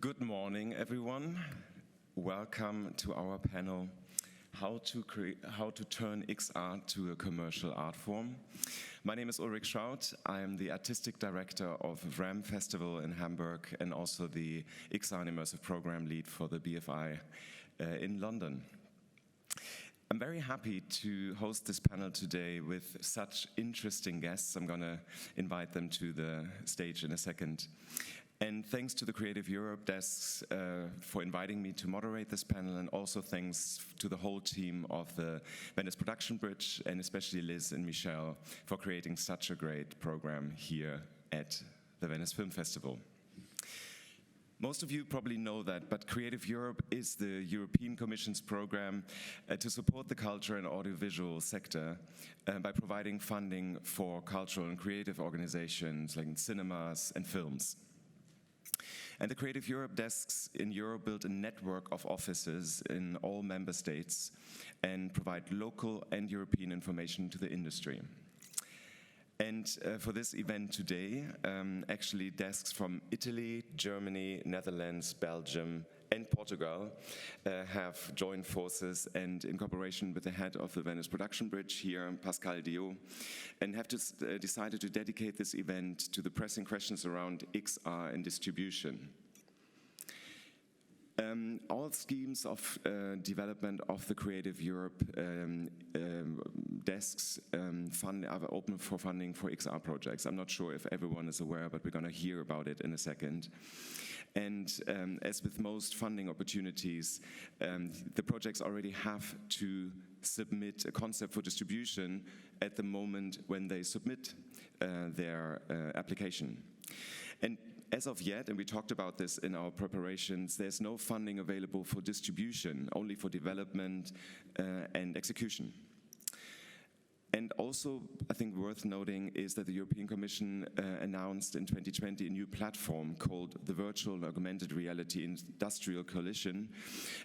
Good morning, everyone. Welcome to our panel, How to Turn XR to a Commercial Art Form. My name is Ulrich Schraut. I am the Artistic Director of RAM Festival in Hamburg and also the XR and Immersive Program Lead for the BFI in London. I'm very happy to host this panel today with such interesting guests. I'm going to invite them to the stage in a second. And thanks to the Creative Europe desks for inviting me to moderate this panel, and also thanks to the whole team of the Venice Production Bridge, and especially Liz and Michelle for creating such a great program here at the Venice Film Festival. Most of you probably know that, but Creative Europe is the European Commission's program to support the culture and audiovisual sector by providing funding for cultural and creative organizations like cinemas and films. And the Creative Europe desks in Europe built a network of offices in all member states and provide local and European information to the industry. And for this event today, actually desks from Italy, Germany, Netherlands, Belgium, and Portugal have joined forces and in cooperation with the head of the Venice Production Bridge here, Pascal Dio, and have decided to dedicate this event to the pressing questions around XR and distribution. All schemes of development of the Creative Europe desks are open for funding for XR projects. I'm not sure if everyone is aware, but we're going to hear about it in a second. And as with most funding opportunities, the projects already have to submit a concept for distribution at the moment when they submit their application. And as of yet, and we talked about this in our preparations, there's no funding available for distribution, only for development and execution. And also, I think worth noting is that the European Commission announced in 2020 a new platform called the Virtual and Augmented Reality Industrial Coalition.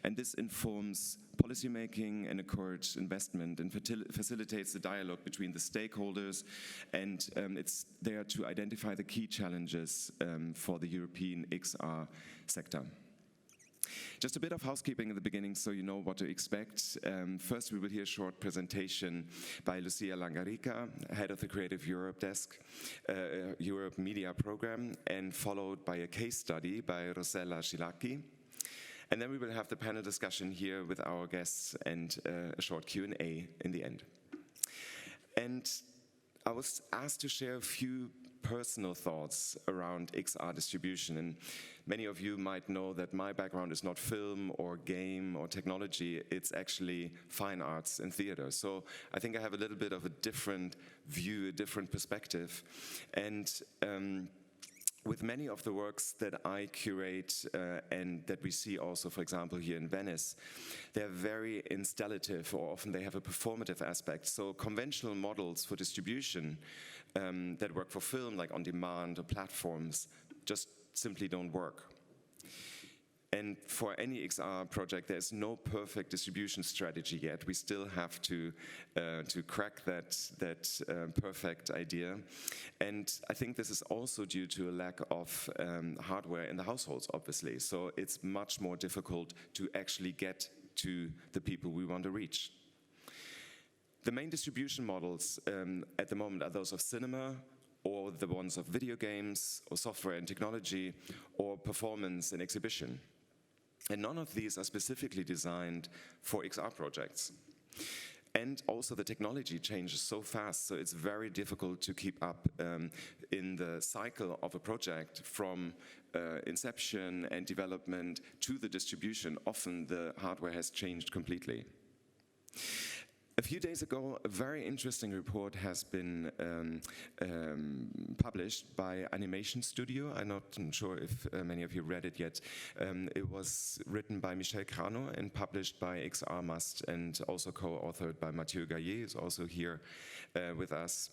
And this informs policymaking and encourages investment and facilitates the dialogue between the stakeholders. And it's there to identify the key challenges for the European XR sector. Just a bit of housekeeping at the beginning so you know what to expect. First, we will hear a short presentation by Lucia Langarica, head of the Creative Europe desk, Europe Media Program, and followed by a case study by Rossella Scilacchi. And then we will have the panel discussion here with our guests and a short Q&A in the end. And I was asked to share a few personal thoughts around XR distribution, and many of you might know that my background is not film or game or technology, it's actually fine arts and theater. So I think I have a little bit of a different view, a different perspective. And with many of the works that I curate and that we see also, for example, here in Venice, they're very installative, or often they have a performative aspect. So conventional models for distribution that work for film, like on demand or platforms, just simply don't work. And for any XR project, there's no perfect distribution strategy yet. We still have to crack that perfect idea. And I think this is also due to a lack of hardware in the households, obviously. So it's much more difficult to actually get to the people we want to reach. The main distribution models at the moment are those of cinema, or the ones of video games, or software and technology, or performance and exhibition. And none of these are specifically designed for XR projects. And also the technology changes so fast, so it's very difficult to keep up in the cycle of a project from inception and development to the distribution. Often the hardware has changed completely. A few days ago, a very interesting report has been published by Animation Studio. I'm not sure if many of you read it yet. It was written by Michel Crano and published by XR Must, and also co-authored by Mathieu Gaillet, who's also here with us.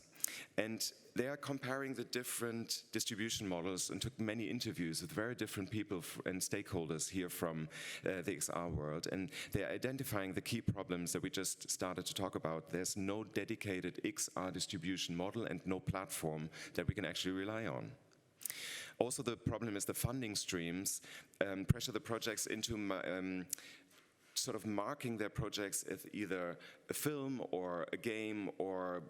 And they are comparing the different distribution models and took many interviews with very different people and stakeholders here from the XR world. And they are identifying the key problems that we just started to talk about. There's no dedicated XR distribution model and no platform that we can actually rely on. Also, the problem is the funding streams pressure the projects into sort of marking their projects as either a film or a game or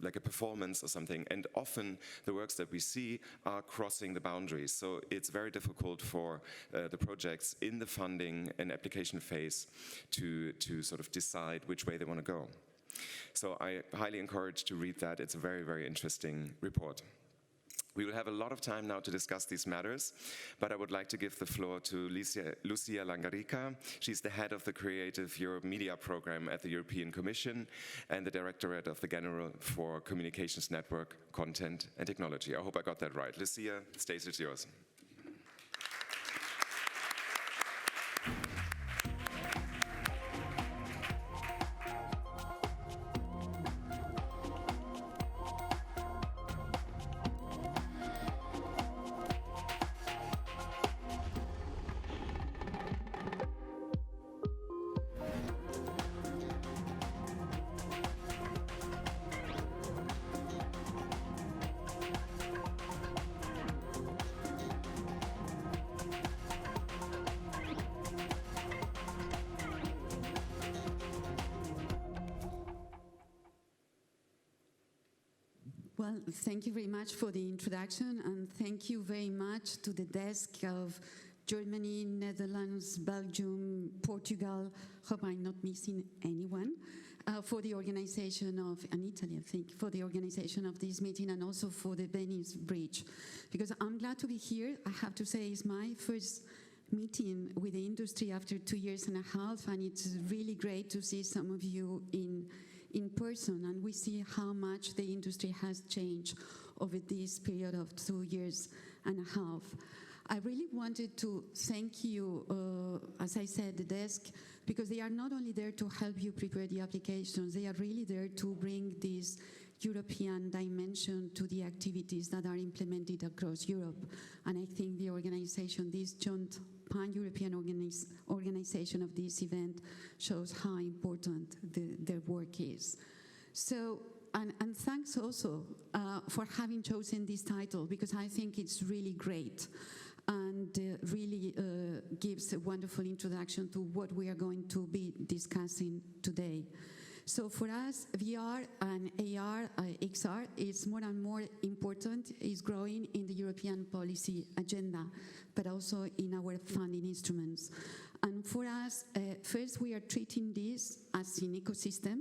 like a performance or something. And often the works that we see are crossing the boundaries. So it's very difficult for the projects in the funding and application phase to sort of decide which way they want to go. So I highly encourage to read that. It's a very, very interesting report. We will have a lot of time now to discuss these matters, but I would like to give the floor to Lucia Langarica. She's the head of the Creative Europe Media Program at the European Commission and the Directorate of the General for Communications Network, Content and Technology. I hope I got that right. Lucia, the stage is yours. Well, thank you very much for the introduction, and thank you very much to the desk of Germany, Netherlands, Belgium, Portugal, hope I'm not missing anyone, for the organization of, and Italy, I think, for the organization of this meeting, and also for the Venice Bridge. Because I'm glad to be here. I have to say it's my first meeting with the industry after 2.5 years, and it's really great to see some of you in person, and we see how much the industry has changed over this period of 2.5 years. I really wanted to thank you, as I said, the desk, because they are not only there to help you prepare the applications, they are really there to bring this European dimension to the activities that are implemented across Europe. And I think the organization, this joint pan-European organization of this event, shows how important their work is. So, and thanks also for having chosen this title, because I think it's really great and really gives a wonderful introduction to what we are going to be discussing today. So for us, VR and AR, XR is more and more important, is growing in the European policy agenda, but also in our funding instruments. And for us, first we are treating this as an ecosystem.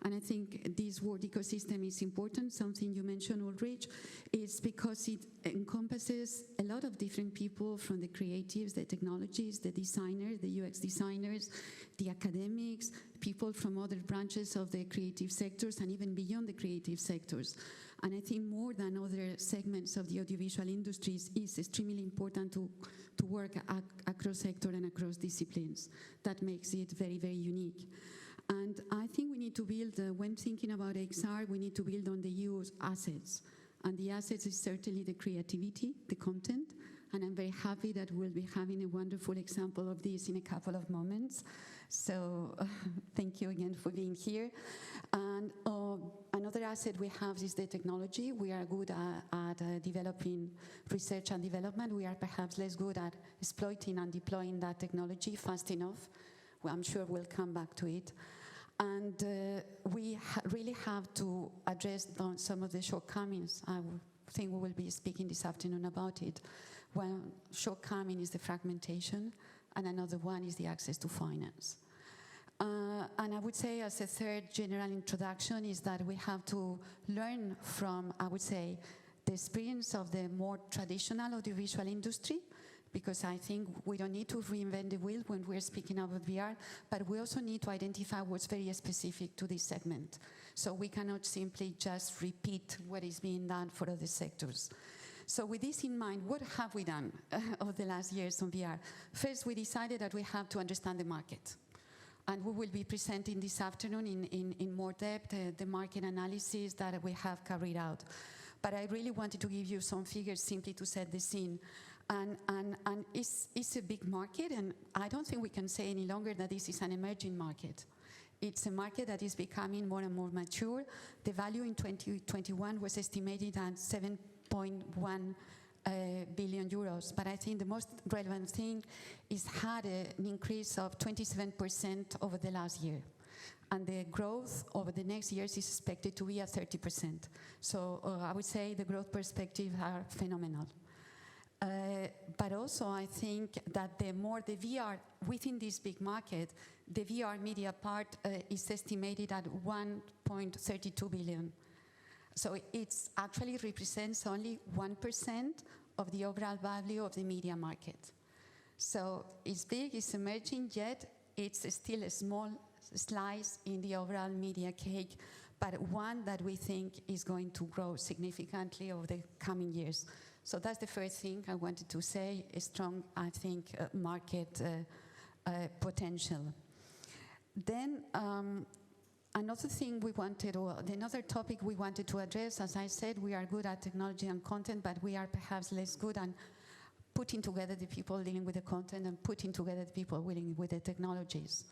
And I think this word ecosystem is important. Something you mentioned, Ulrich, is because it encompasses a lot of different people, from the creatives, the technologists, the designers, the UX designers, the academics, people from other branches of the creative sectors, and even beyond the creative sectors. And I think more than other segments of the audiovisual industries, is extremely important to work across sector and across disciplines. That makes it very, very unique. And I think we need to build, when thinking about XR, we need to build on the EU's assets. And the assets is certainly the creativity, the content, and I'm very happy that we'll be having a wonderful example of this in a couple of moments. So thank you again for being here. And another asset we have is the technology. We are good at developing research and development. We are perhaps less good at exploiting and deploying that technology fast enough. Well, I'm sure we'll come back to it. And we really have to address some of the shortcomings. I think we will be speaking this afternoon about it. One shortcoming is the fragmentation, and another one is the access to finance. And I would say, as a third general introduction, is that we have to learn from, I would say, the experience of the more traditional audiovisual industry, because I think we don't need to reinvent the wheel when we're speaking about VR, but we also need to identify what's very specific to this segment. So we cannot simply just repeat what is being done for other sectors. So with this in mind, what have we done over the last years on VR? First, we decided that we have to understand the market. And we will be presenting this afternoon in more depth the market analysis that we have carried out. But I really wanted to give you some figures simply to set the scene. And it's a big market, and I don't think we can say any longer that this is an emerging market. It's a market that is becoming more and more mature. The value in 2021 was estimated at 7.1 billion euros. But I think the most relevant thing is had an increase of 27% over the last year. And the growth over the next years is expected to be at 30%. So I would say the growth perspectives are phenomenal. But also I think that the more the VR, within this big market, the VR media part is estimated at 1.32 billion. So it actually represents only 1% of the overall value of the media market. So it's big, it's emerging, yet it's still a small slice in the overall media cake, but one that we think is going to grow significantly over the coming years. So that's the first thing I wanted to say, a strong, I think, market potential. Then another thing we wanted, or another topic we wanted to address, as I said, we are good at technology and content, but we are perhaps less good at putting together the people dealing with the content and putting together the people dealing with the technologies.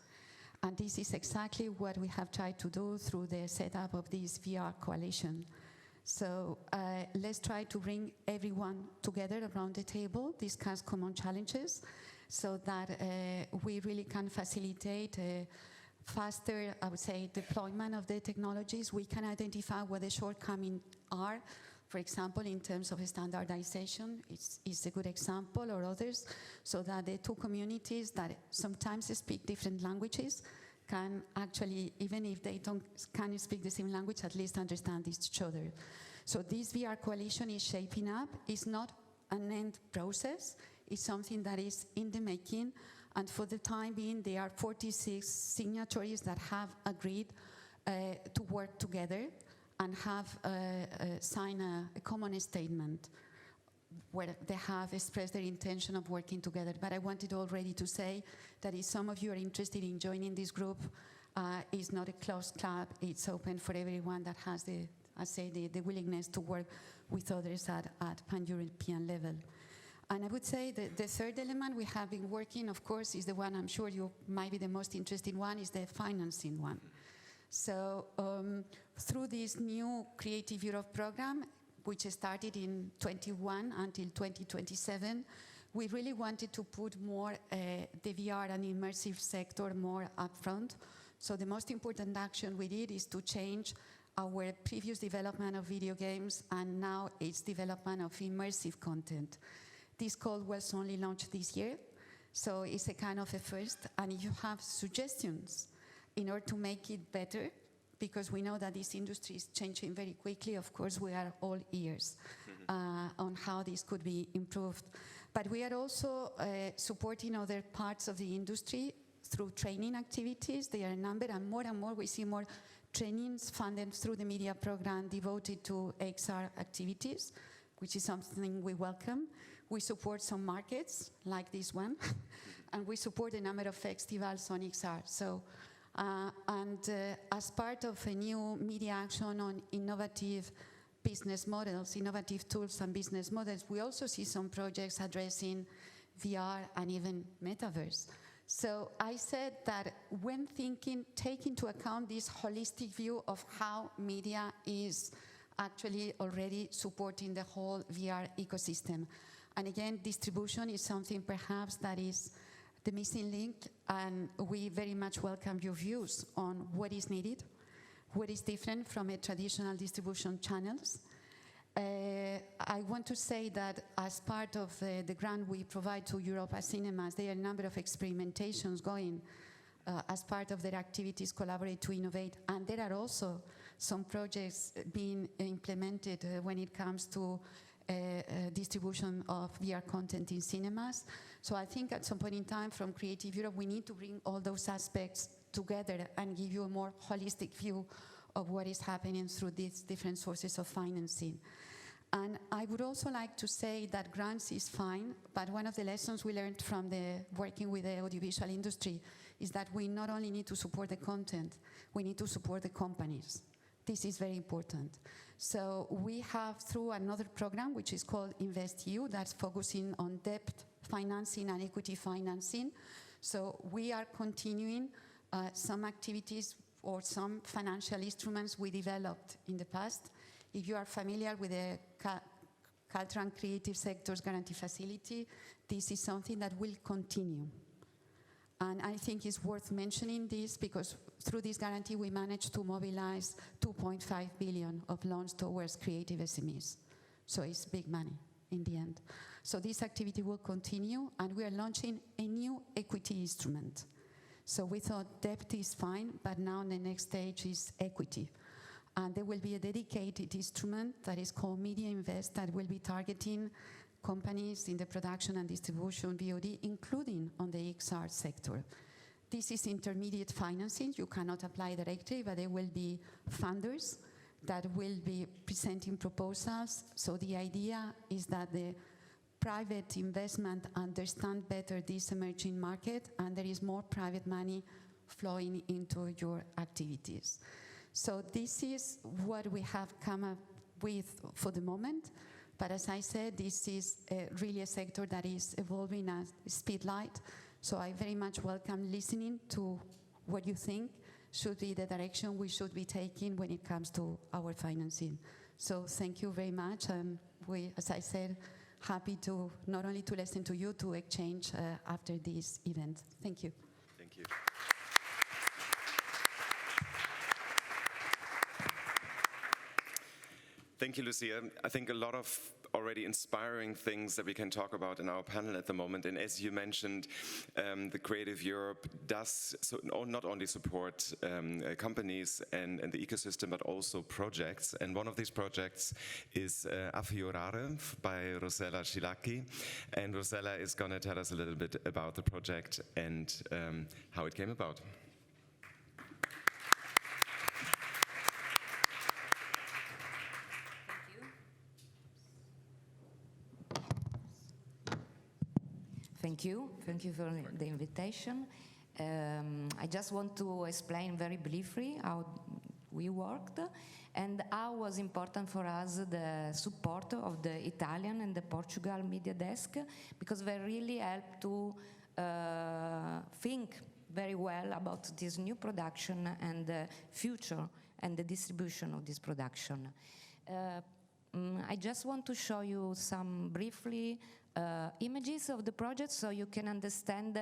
And this is exactly what we have tried to do through the setup of this VR coalition. So let's try to bring everyone together around the table, discuss common challenges, so that we really can facilitate faster, I would say, deployment of the technologies. We can identify what the shortcomings are. For example, in terms of standardization, it's a good example, or others, so that the two communities that sometimes speak different languages can actually, even if they can't speak the same language, at least understand each other. So this VR coalition is shaping up. It's not an end process. It's something that is in the making. And for the time being, there are 46 signatories that have agreed to work together and have signed a common statement where they have expressed their intention of working together. But I wanted already to say that if some of you are interested in joining this group, it's not a closed club. It's open for everyone that has the willingness to work with others at pan-European level. And I would say that the third element we have been working, of course, is the one I'm sure you might be the most interested one, is the financing one. So through this new Creative Europe program, which started in 21 until 2027, we really wanted to put more the VR and immersive sector more upfront. So the most important action we did is to change our previous development of video games, and now it's development of immersive content. This call was only launched this year, so it's a kind of a first. And if you have suggestions in order to make it better, because we know that this industry is changing very quickly, of course, we are all ears on how this could be improved. But we are also supporting other parts of the industry through training activities. There are a number, and more we see more trainings funded through the media program devoted to XR activities, which is something we welcome. We support some markets, like this one, and we support a number of festivals on XR. So, as part of a new media action on innovative business models, innovative tools and business models, we also see some projects addressing VR and even metaverse. So I said that when thinking, take into account this holistic view of how media is actually already supporting the whole VR ecosystem. And again, distribution is something perhaps that is the missing link, and we very much welcome your views on what is needed, what is different from a traditional distribution channels. I want to say that as part of the grant we provide to Europa Cinemas, there are a number of experimentations going as part of their activities, Collaborate to Innovate, and there are also some projects being implemented when it comes to distribution of VR content in cinemas. So I think at some point in time from Creative Europe, we need to bring all those aspects together and give you a more holistic view of what is happening through these different sources of financing. And I would also like to say that grants is fine, but one of the lessons we learned from the working with the audiovisual industry is that we not only need to support the content, we need to support the companies. This is very important. So we have, through another program, which is called InvestEU, that's focusing on debt financing and equity financing. So we are continuing some activities or some financial instruments we developed in the past. If you are familiar with the cultural and creative sectors guarantee facility, this is something that will continue. And I think it's worth mentioning this because through this guarantee we managed to mobilize 2.5 billion of loans towards creative SMEs. So it's big money in the end. So this activity will continue, and we are launching a new equity instrument. So we thought debt is fine, but now the next stage is equity. And there will be a dedicated instrument that is called Media Invest that will be targeting companies in the production and distribution VOD, including on the XR sector. This is intermediate financing. You cannot apply directly, but there will be funders that will be presenting proposals. So the idea is that the private investment understand better this emerging market, and there is more private money flowing into your activities. So this is what we have come up with for the moment. But as I said, this is really a sector that is evolving at speedlight. So I very much welcome listening to what you think should be the direction we should be taking when it comes to our financing. So thank you very much. And we, as I said, happy to not only to listen to you, to exchange after this event. Thank you. Thank you. Thank you, Lucia. I think a lot of already inspiring things that we can talk about in our panel at the moment. And as you mentioned, the Creative Europe does not only support companies and the ecosystem, but also projects. And one of these projects is Affiorare by Rossella Scilacchi. And Rossella is going to tell us a little bit about the project and how it came about. Thank you for the invitation. I just want to explain very briefly how we worked and how was important for us the support of the Italian and the Portugal media desk, because they really helped to think very well about this new production and the future and the distribution of this production. I just want to show you some briefly images of the project so you can understand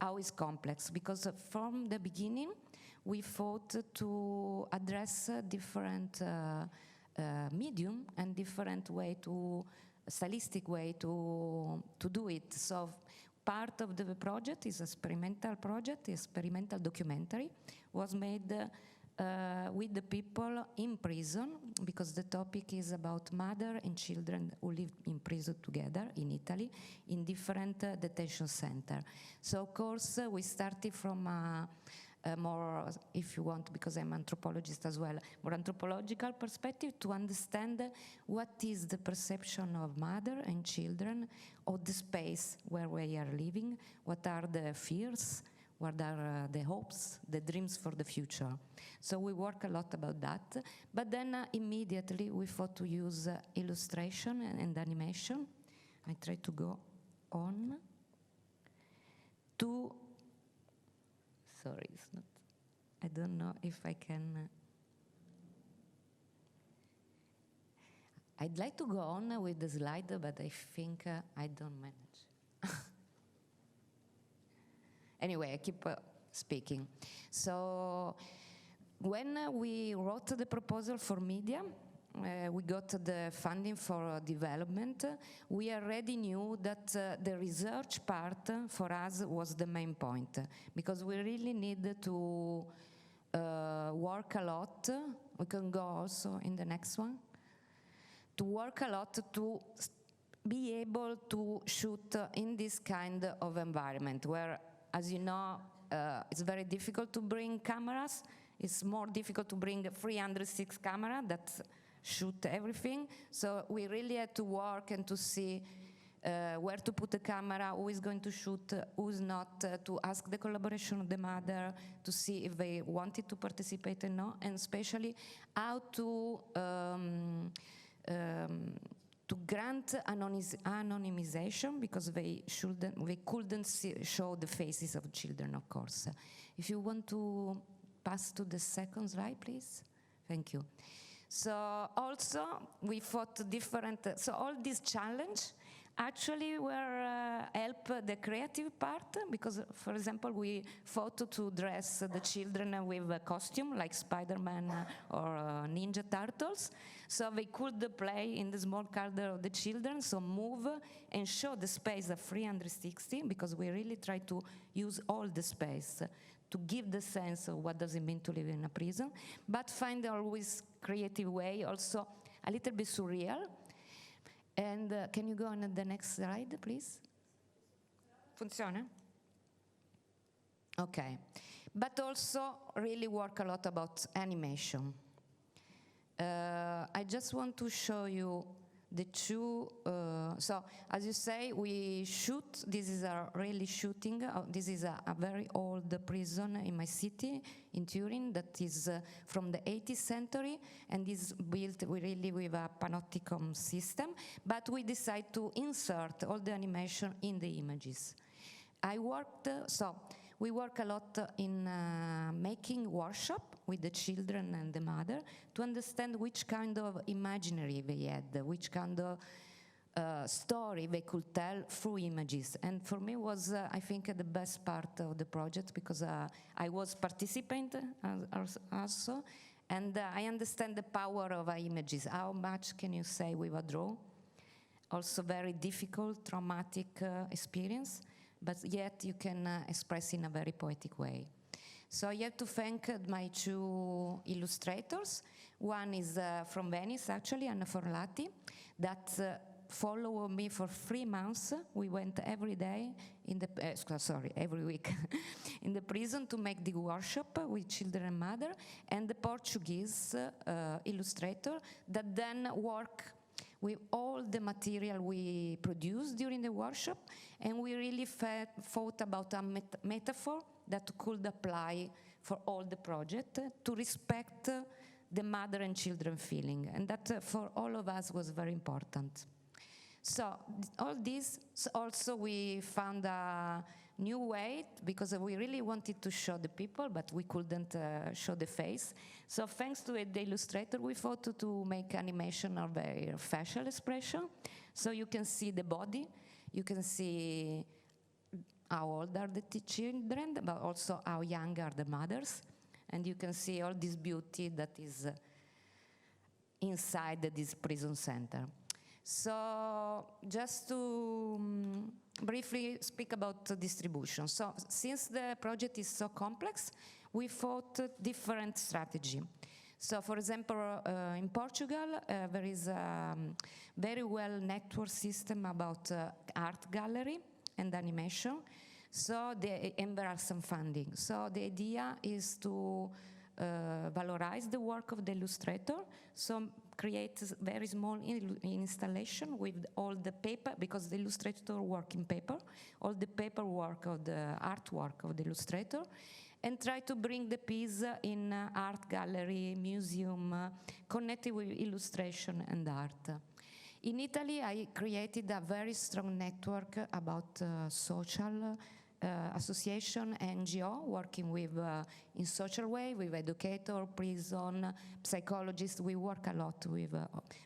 how it's complex, because from the beginning we thought to address different medium and different way to stylistic way to do it. So part of the project is experimental project, experimental documentary, was made with the people in prison, because the topic is about mother and children who live in prison together in Italy in different detention centers. So of course we started from a more, if you want, because I'm anthropologist as well, more anthropological perspective to understand what is the perception of mother and children of the space where we are living, what are the fears, what are the hopes, the dreams for the future. So we work a lot about that, but then immediately we thought to use illustration and animation. I try to go on to, sorry, it's not, I don't know if I can, I'd like to go on with the slide, but I think I don't manage. Anyway, I keep speaking. So when we wrote the proposal for media, we got the funding for development. We already knew that the research part for us was the main point, because we really need to work a lot. We can go also in the next one. To work a lot to be able to shoot in this kind of environment where, as you know, it's very difficult to bring cameras. It's more difficult to bring a 306 camera that shoot everything. So we really had to work and to see where to put the camera, who is going to shoot, who's not, to ask the collaboration of the mother, to see if they wanted to participate or not, and especially how to grant anonymization, because they couldn't show the faces of children, of course. If you want to pass to the second slide, please. Thank you. So also we fought different, so all these challenges actually were help the creative part, because for example we fought to dress the children with a costume like Spider-Man or Ninja Turtles, so they could play in the small corridor of the children, so move and show the space of 360, because we really try to use all the space to give the sense of what does it mean to live in a prison, but find always creative way, also a little bit surreal. And can you go on the next slide, please? Funziona? Okay. But also really work a lot about animation. I just want to show you the two, so as you say, we shoot, this is a really shooting, this is a very old prison in my city, in Turin, that is from the 18th century, and is built really with a panopticon system, but we decide to insert all the animation in the images. I worked, so we work a lot in making workshop with the children and the mother to understand which kind of imaginary they had, which kind of story they could tell through images. And for me was, I think, the best part of the project, because I was participant also, and I understand the power of images. How much can you say with a draw? Also very difficult, traumatic experience, but yet you can express in a very poetic way. So I have to thank my two illustrators. One is from Venice, actually, Anna Forlati, that followed me for 3 months. We went every day, in the every week, in the prison to make the workshop with children and mother, and the Portuguese illustrator that then work with all the material we produced during the workshop, and we really thought about a metaphor that could apply for all the project to respect the mother and children feeling, and that for all of us was very important. So all this, also we found a new way, because we really wanted to show the people, but we couldn't show the face. So thanks to the illustrator, we thought to make animation of their facial expression. So you can see the body, you can see how old are the children, but also how young are the mothers. And you can see all this beauty that is inside this prison center. So just to briefly speak about distribution. So since the project is so complex, we thought different strategy. So for example, in Portugal, there is a very well network system about art gallery and animation. So and there are some funding. So the idea is to valorize the work of the illustrator, so create very small installation with all the paper, because the illustrator work in paper, all the paperwork of the artwork of the illustrator, and try to bring the piece in art gallery, museum, connected with illustration and art. In Italy, I created a very strong network about social association, NGO, working with in social way, with educator, prison, psychologists. We work a lot with,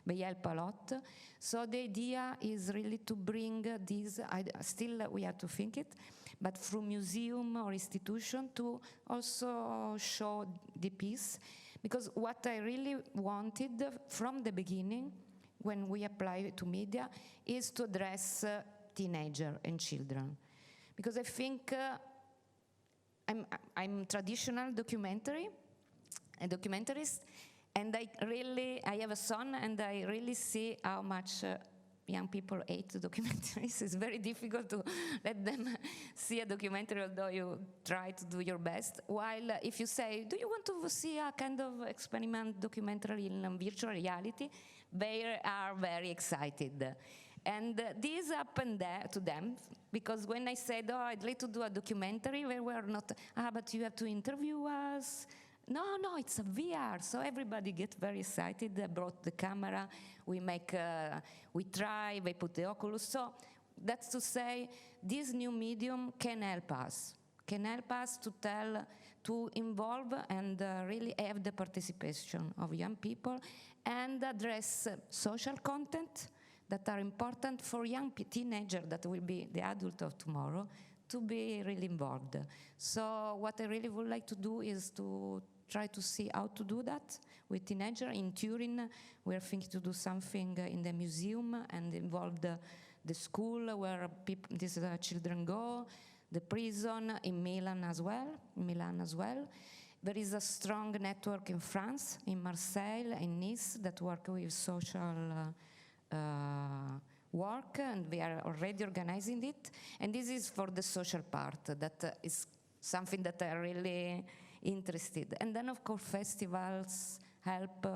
they help a lot. So the idea is really to bring these, still we have to think it, but through museum or institution to also show the piece. Because what I really wanted from the beginning, when we apply to media, is to address teenagers and children. Because I think I'm traditional documentarist, and I have a son, and I really see how much young people hate documentaries. It's very difficult to let them see a documentary, although you try to do your best. While if you say, do you want to see a kind of experiment documentary in virtual reality, they are very excited. And this happened to them, because when I said, oh, I'd like to do a documentary, they were not, but you have to interview us. No, it's a VR. So everybody gets very excited. They brought the camera, we try, they put the Oculus. So that's to say, this new medium can help us to to involve and really have the participation of young people and address social content that are important for young teenagers that will be the adult of tomorrow to be really involved. So what I really would like to do is to try to see how to do that with teenagers. In Turin, we are thinking to do something in the museum and involve the school where these children go, the prison in Milan as well. There is a strong network in France, in Marseille, in Nice, that work with social work, and we are already organizing it. And this is for the social part, that is something that I really interested. And then, of course, festivals help.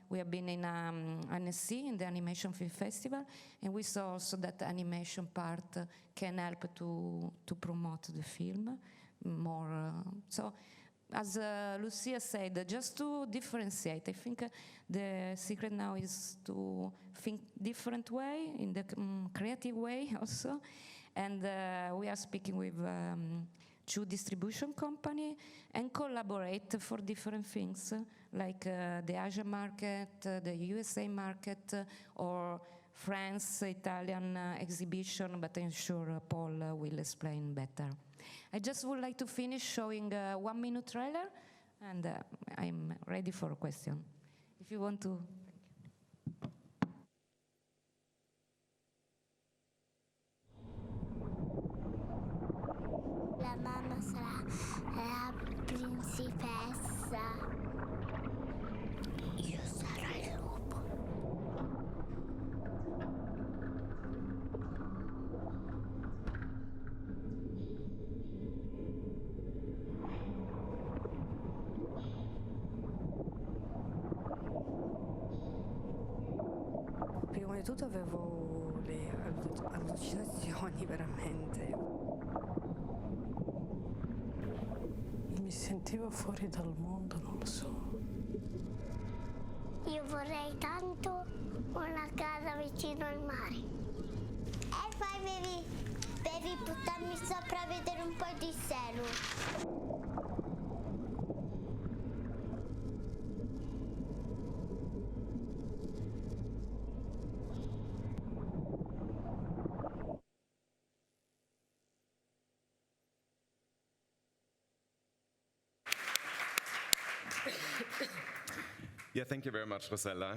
We have been in NSC, in the Animation Film Festival, and we saw also that the animation part can help to promote the film more. So, as Lucia said, just to differentiate, I think the secret now is to think different way, in the creative way also. And we are speaking with 2 distribution company and collaborate for different things, like the Asian market, the USA market, or France, Italian exhibition, but I'm sure Paul will explain better. I just would like to finish showing a 1-minute trailer, and I'm ready for a question. If you want to. La mamma sarà la principessa. Io sarò il lupo. Prima di tutto avevo le allucinazioni veramente. Mi sentivo fuori dal mondo, non lo so. Io vorrei tanto una casa vicino al mare. E poi devi buttarmi sopra a vedere un po' di cielo. Yeah, thank you very much, Rosella.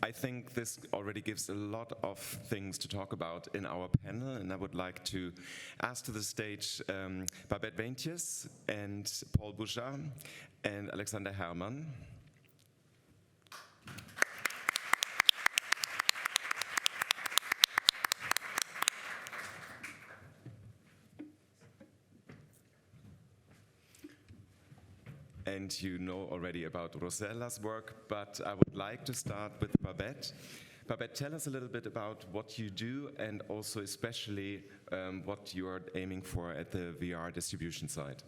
I think this already gives a lot of things to talk about in our panel, and I would like to ask to the stage Babette Weintjes and Paul Bouchard and Alexander Herrmann. And you know already about Rosella's work, but I would like to start with Babette. Babette, tell us a little bit about what you do and also especially what you are aiming for at the VR distribution side.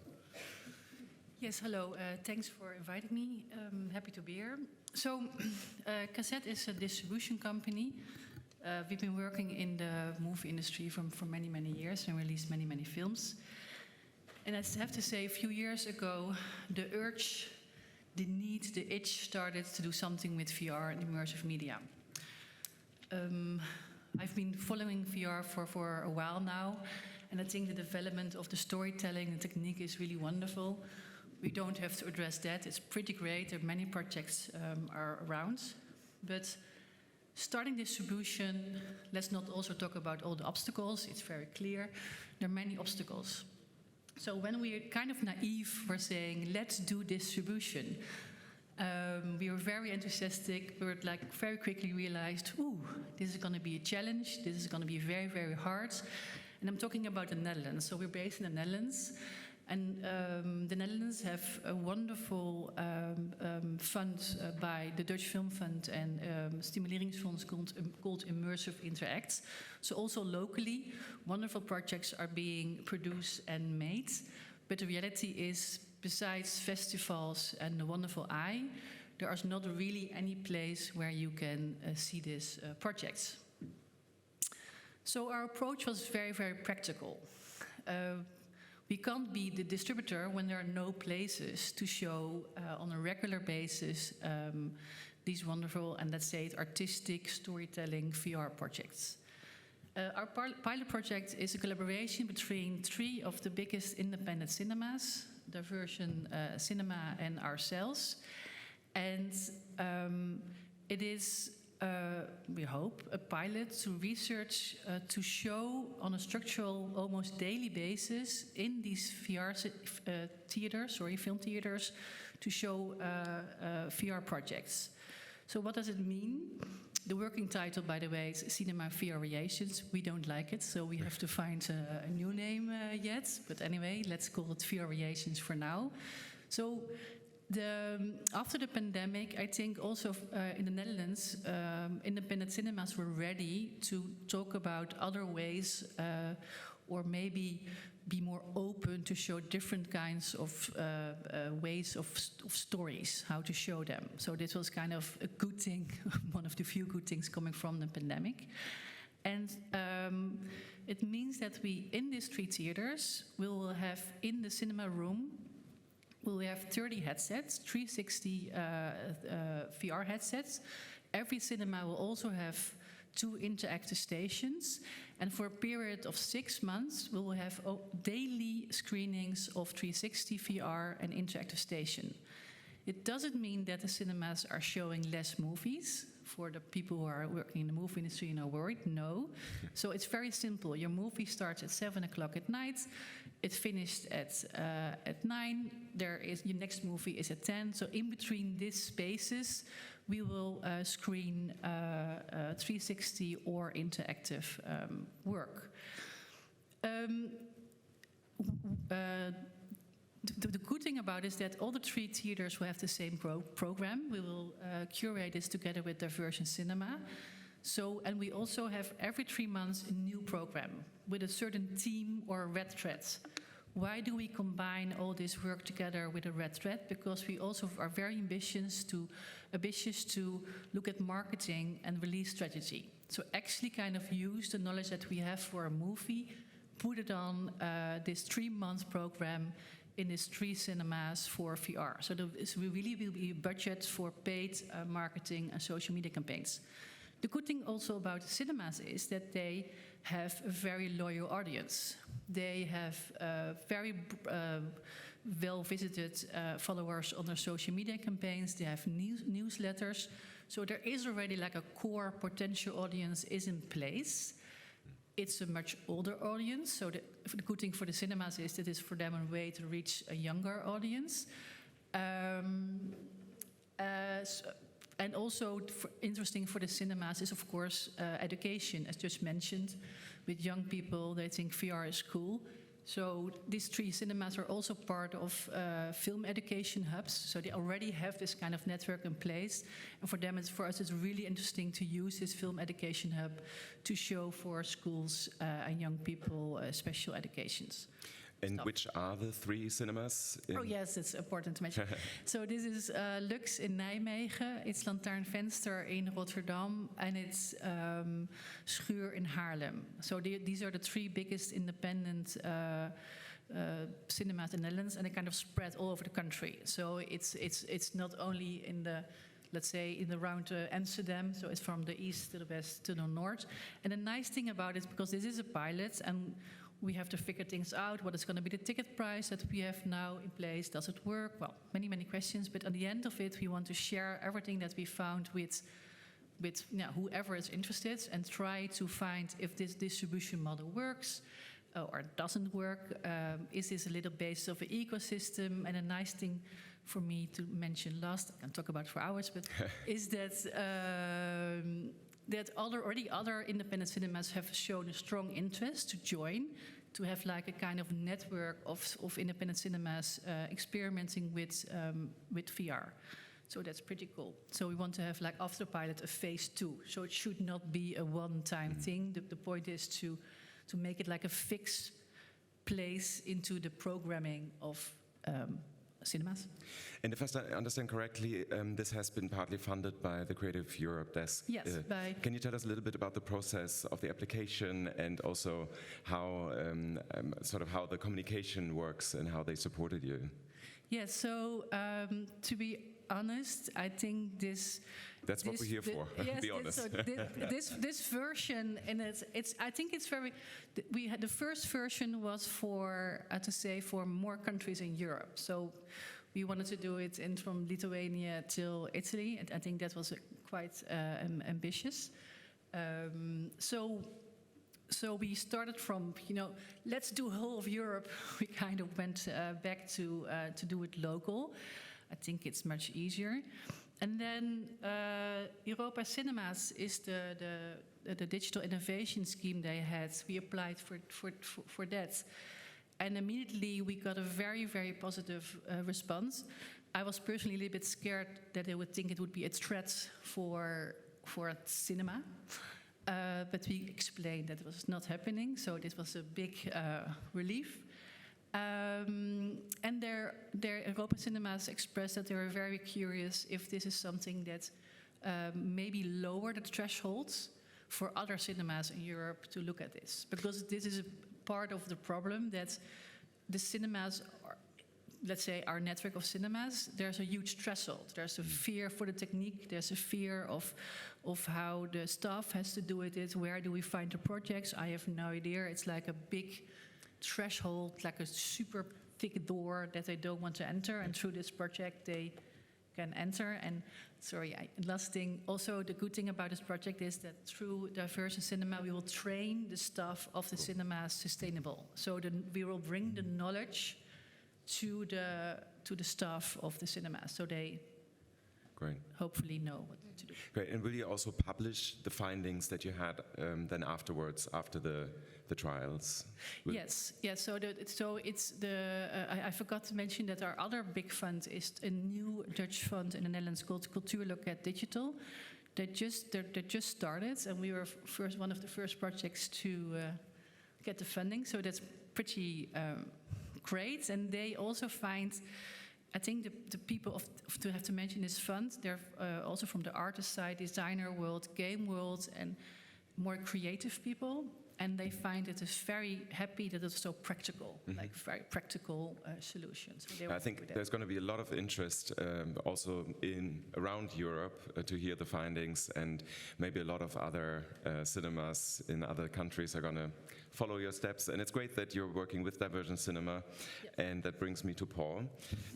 Yes, hello. Thanks for inviting me. Happy to be here. So, Cassette is a distribution company. We've been working in the movie industry for many, many years and released many, many films. And I have to say, a few years ago, the urge, the need, the itch started to do something with VR and immersive media. I've been following VR for a while now, and I think the development of the storytelling and technique is really wonderful. We don't have to address that. It's pretty great. There are many projects are around. But starting distribution, let's not also talk about all the obstacles. It's very clear. There are many obstacles. So when we are kind of naive, we're saying, let's do distribution. We were very enthusiastic. We were like very quickly realized, ooh, this is going to be a challenge. This is going to be very, very hard. And I'm talking about the Netherlands. So we're based in the Netherlands. And the Netherlands have a wonderful fund by the Dutch Film Fund and Stimuleringsfonds called Immersive Interacts. So also locally, wonderful projects are being produced and made. But the reality is, besides festivals and the wonderful eye, there is not really any place where you can see these projects. So our approach was very, very practical. We can't be the distributor when there are no places to show on a regular basis these wonderful and, let's say, artistic storytelling VR projects. Our pilot project is a collaboration between 3 of the biggest independent cinemas, Diversion Cinema and ourselves. And it is, we hope, a pilot to research, to show on a structural, almost daily basis in these VR film theaters, to show VR projects. So what does it mean? The working title, by the way, is Cinema Variations. We don't like it, so we have to find a new name yet. But anyway, let's call it Variations for now. So after the pandemic, I think also in the Netherlands, independent cinemas were ready to talk about other ways or maybe be more open to show different kinds of ways of stories, how to show them. So this was kind of a good thing, one of the few good things coming from the pandemic. And it means that we, in these 3 theaters, we will have in the cinema room, we will have 30 headsets, 360 VR headsets. Every cinema will also have 2 interactive stations, and for a period of 6 months, we will have daily screenings of 360 VR and interactive station. It doesn't mean that the cinemas are showing less movies. For the people who are working in the movie industry and are worried, no. So it's very simple. Your movie starts at 7 o'clock at night. It's finished at 9. Your next movie is at 10. So in between these spaces, we will screen 360 or interactive work. The good thing about it is that all the 3 theaters will have the same program. We will curate this together with Diversion Cinema. So, and we also have every 3 months a new program with a certain theme or red thread. Why do we combine all this work together with a red thread? Because we also are very ambitious to look at marketing and release strategy. So actually kind of use the knowledge that we have for a movie, put it on this 3-month program in these 3 cinemas for VR. So there really will be a budget for paid marketing and social media campaigns. The good thing also about the cinemas is that they have a very loyal audience. They have very well-visited followers on their social media campaigns. They have newsletters. So there is already like a core potential audience is in place. It's a much older audience, so the good thing for the cinemas is that it's for them a way to reach a younger audience. And also interesting for the cinemas is, of course, education, as just mentioned. With young people, they think VR is cool. So these 3 cinemas are also part of film education hubs. So they already have this kind of network in place. And for us, it's really interesting to use this film education hub to show for schools and young people special educations. And which are the 3 cinemas? Oh yes, it's important to mention. So this is Lux in Nijmegen, it's Lantaarnvenster in Rotterdam, and it's Schuur in Haarlem. So these are the 3 biggest independent cinemas in the Netherlands, and they kind of spread all over the country. So it's not only in the, let's say, in around Amsterdam, so it's from the east to the west to the north. And the nice thing about it, because this is a pilot, and we have to figure things out. What is going to be the ticket price that we have now in place? Does it work? Well, many, many questions. But at the end of it, we want to share everything that we found with whoever is interested and try to find if this distribution model works or doesn't work. Is this a little base of an ecosystem? And a nice thing for me to mention last, I can talk about it for hours, but is that that other independent cinemas have shown a strong interest to join, to have like a kind of network of independent cinemas experimenting with VR. So that's pretty cool. So we want to have, like, after pilot, a phase 2. So it should not be a one-time thing. The point is to make it like a fixed place into the programming of cinemas. And if I understand correctly, this has been partly funded by the Creative Europe desk. Yes. Can you tell us a little bit about the process of the application and also how sort of how the communication works and how they supported you? Yes. So to be honest, I think this. That's what we're here for. Yes, be honest. This version, and it's. I think it's very. We had the first version was for for more countries in Europe. So we wanted to do it from Lithuania till Italy, and I think that was quite ambitious. So we started from, let's do whole of Europe. We kind of went back to do it local. I think it's much easier. And then Europa Cinemas is the digital innovation scheme they had. We applied for that. And immediately we got a very, very positive response. I was personally a little bit scared that they would think it would be a threat for a cinema. But we explained that it was not happening, so this was a big relief. And their Europa Cinemas expressed that they were very curious if this is something that maybe lower the thresholds for other cinemas in Europe to look at this. Because this is a part of the problem that the cinemas, let's say our network of cinemas, there's a huge threshold. There's a fear for the technique, there's a fear of how the staff has to do it, where do we find the projects? I have no idea. It's like a big threshold, like a super thick door that they don't want to enter, and through this project they can enter. And last thing, also the good thing about this project is that through Diversion Cinema we will train the staff of the cinema sustainable. So we will bring the knowledge to the staff of the cinema, so they hopefully know what to do. Great, and will you also publish the findings that you had then afterwards, after the trials? Yes. So it's I forgot to mention that our other big fund is a new Dutch fund in the Netherlands called Cultuurloket Digital. They just started, and we were one of the first projects to get the funding. So that's pretty great, and they also find. I think the people to have to mention this fund, they're also from the artist side, designer world, game world, and more creative people. And they find it is very happy that it's so practical, like very practical solutions. So I think there's going to be a lot of interest also around Europe to hear the findings, and maybe a lot of other cinemas in other countries are going to follow your steps. And it's great that you're working with Diversion Cinema, and that brings me to Paul.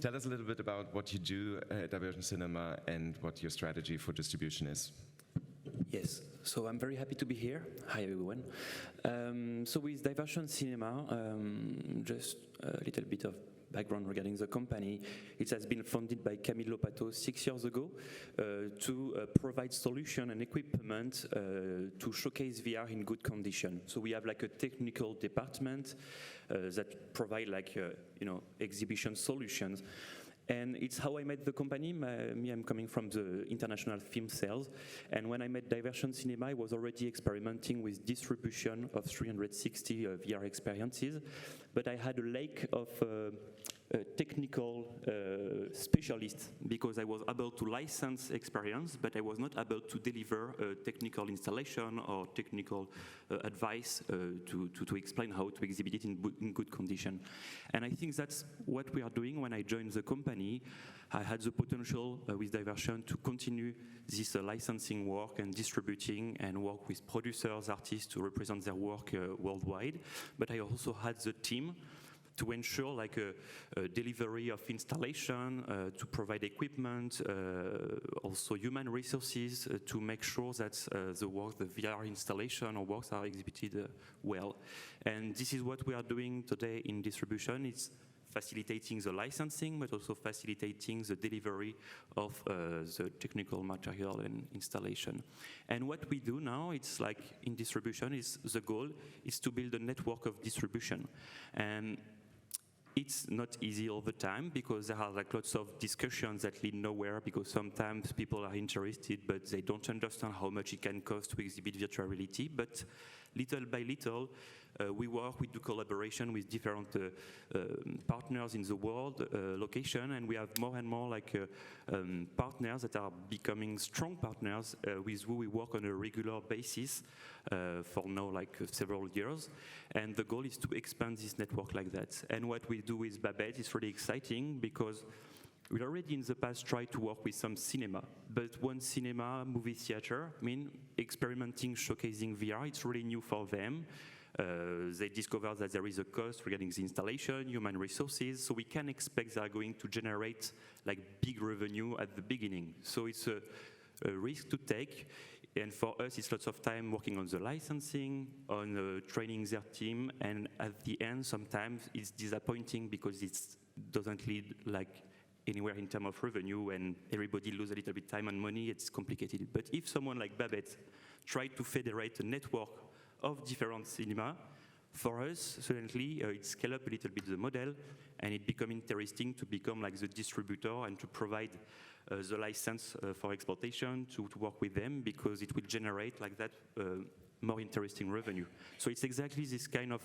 Tell us a little bit about what you do at Diversion Cinema and what your strategy for distribution is. Yes, so I'm very happy to be here. Hi everyone. So with Diversion Cinema, just a little bit of background regarding the company. It has been founded by Camillo Pato 6 years ago to provide solution and equipment to showcase VR in good condition. So we have like a technical department that provide like exhibition solutions. And it's how I met the company. I'm coming from the international film sales. And when I met Diversion Cinema, I was already experimenting with distribution of 360 VR experiences. But I had a lack of technical specialist, because I was able to license experience, but I was not able to deliver technical installation or technical advice to explain how to exhibit it in good condition. And I think that's what we are doing. When I joined the company, I had the potential with Diversion to continue this licensing work and distributing and work with producers, artists to represent their work worldwide. But I also had the team to ensure like a delivery of installation, to provide equipment, also human resources to make sure that the VR installation or works are exhibited well. And this is what we are doing today in distribution. It's facilitating the licensing, but also facilitating the delivery of the technical material and installation. And what we do now, it's like in distribution, the goal is to build a network of distribution. And it's not easy all the time, because there are like lots of discussions that lead nowhere, because sometimes people are interested but they don't understand how much it can cost to exhibit virtual reality. But little by little, we do collaboration with different partners in the world location, and we have more and more partners that are becoming strong partners with who we work on a regular basis for now several years. And the goal is to expand this network like that. And what we do with Babette is really exciting because we already in the past tried to work with some cinema, but one cinema, movie theater, experimenting, showcasing VR, it's really new for them. They discovered that there is a cost regarding the installation, human resources, so we can expect they are going to generate big revenue at the beginning. So it's a risk to take, and for us it's lots of time working on the licensing, on training their team, and at the end sometimes it's disappointing because it doesn't lead anywhere in terms of revenue, and everybody lose a little bit time and money. It's complicated. But if someone like Babette tried to federate a network of different cinema, for us, certainly, it scale up a little bit the model, and it become interesting to become the distributor and to provide the license for exploitation to work with them, because it will generate more interesting revenue. So it's exactly this kind of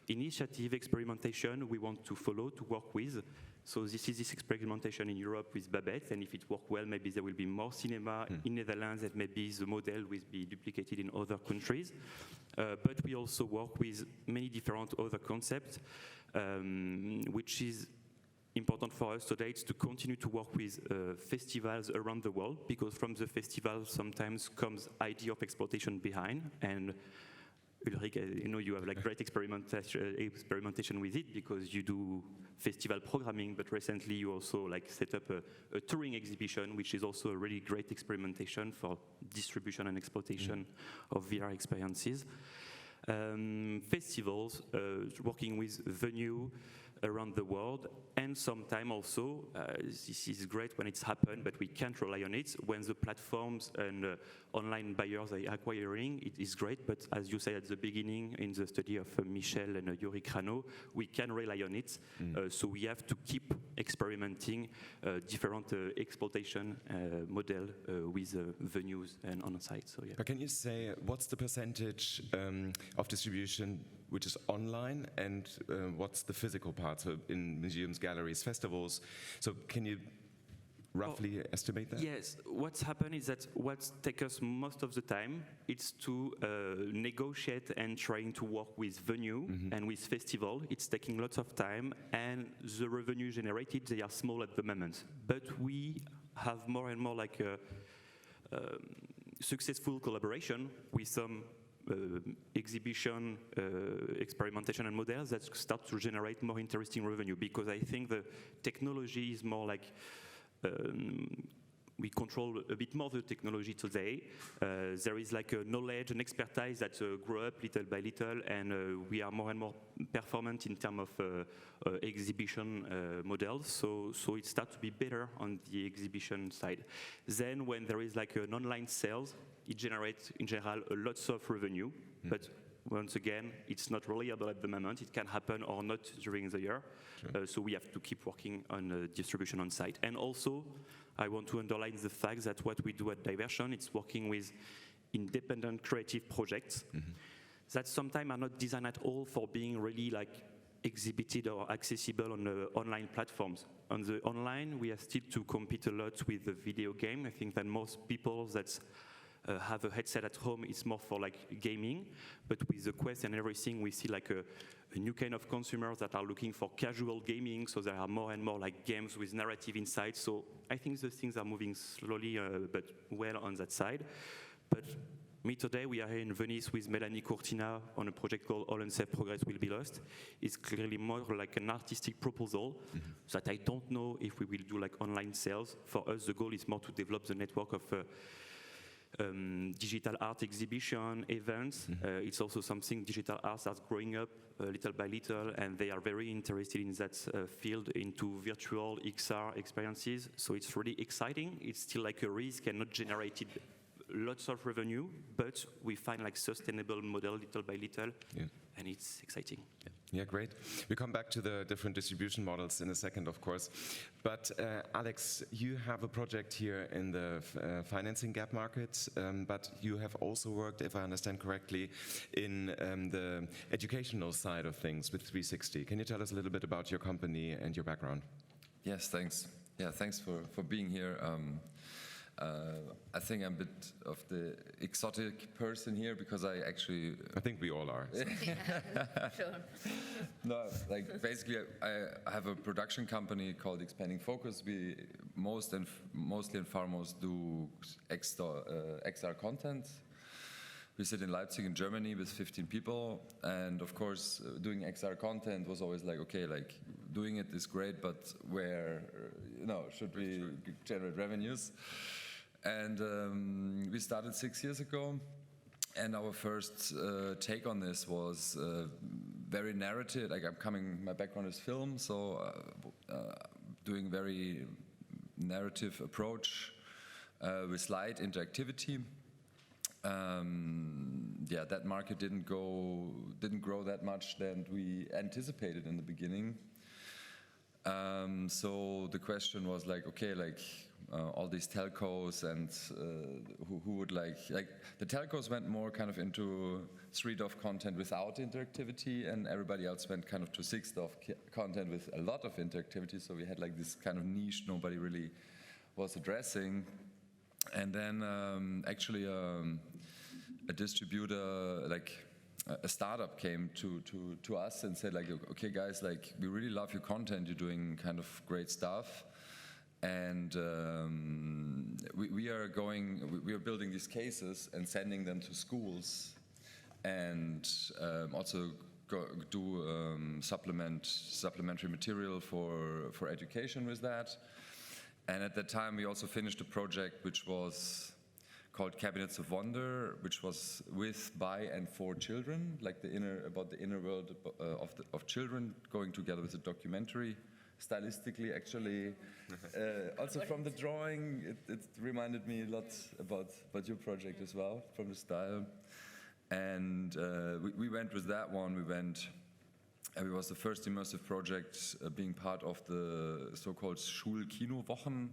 initiative, experimentation we want to follow, to work with. So this is this experimentation in Europe with Babette, and if it works well, maybe there will be more cinema in Netherlands, and maybe the model will be duplicated in other countries. But we also work with many different other concepts, which is important for us today. It's to continue to work with festivals around the world, because from the festival sometimes comes idea of exploitation behind. And Ulrich, I know you have great experimentation with it because you do festival programming, but recently you also set up a touring exhibition, which is also a really great experimentation for distribution and exploitation of VR experiences. Festivals, working with venue around the world, and sometimes also, this is great when it's happened, but we can't rely on it. When the platforms and online buyers are acquiring, it is great, but as you said at the beginning, in the study of Michel and Yuri Krano, we can rely on it, so we have to keep experimenting different exploitation model with venues and on-site. So, yeah. But can you say what's the percentage of distribution which is online, and what's the physical part, so in museums, galleries, festivals? So can you roughly estimate that? Yes, what's happened is that what takes us most of the time is to negotiate and trying to work with venue and with festival. It's taking lots of time, and the revenue generated, they are small at the moment. But we have more and more successful collaboration with some exhibition, experimentation and models that start to generate more interesting revenue, because I think the technology is more we control a bit more the technology today. There is a knowledge and expertise that grow up little by little, and we are more and more performant in terms of exhibition models. So it starts to be better on the exhibition side. Then when there is an online sales, it generates in general lots of revenue, but once again, it's not reliable at the moment. It can happen or not during the year. Sure. So we have to keep working on distribution on site. And also, I want to underline the fact that what we do at Diversion, it's working with independent creative projects that sometimes are not designed at all for being really exhibited or accessible on the online platforms. On the online, we have still to compete a lot with the video game. I think that most people that have a headset at home, it's more for gaming, but with the Quest and everything, we see a new kind of consumers that are looking for casual gaming, so there are more and more games with narrative inside. So I think the things are moving slowly, but well on that side. But me today, we are here in Venice with Melanie Cortina on a project called All Unsafe Progress Will Be Lost. It's clearly more an artistic proposal that I don't know if we will do online sales. For us, the goal is more to develop the network of digital art exhibition, events. It's also something digital arts are growing up little by little, and they are very interested in that field into virtual XR experiences. So it's really exciting. It's still a risk and not generated lots of revenue, but we find sustainable model little by little, and it's exciting. Yeah, great. We come back to the different distribution models in a second, of course. But Alex, you have a project here in the financing gap market, but you have also worked, if I understand correctly, in the educational side of things with 360. Can you tell us a little bit about your company and your background? Yes, thanks. Yeah, thanks for being here. I think I'm a bit of the exotic person here because I think we all are. So. Sure. No, like basically I have a production company called Expanding Focus. We mostly and foremost do XR content. We sit in Leipzig in Germany with 15 people, and of course doing XR content was always like, okay, like doing it is great, but where, should we generate revenues? And we started 6 years ago, and our first take on this was very narrative. Like my background is film, so doing very narrative approach with slight interactivity. That market didn't grow that much than we anticipated in the beginning. So the question was like, okay, like all these telcos and who would like the telcos went more kind of into 3DOF content without interactivity, and everybody else went kind of to 6DOF content with a lot of interactivity. So we had like this kind of niche nobody really was addressing. And then actually a distributor, like a startup, came to us and said like, okay guys, like we really love your content, you're doing kind of great stuff, and we are building these cases and sending them to schools, and also do supplementary material for education with that. And at that time, we also finished a project which was called Cabinets of Wonder, which was with, by, and for children, like about the inner world of children, going together with a documentary. Stylistically, actually, also from the drawing, it reminded me a lot about your project as well, from the style. And we went with that one. It was the first immersive project being part of the so-called Schulkinowochen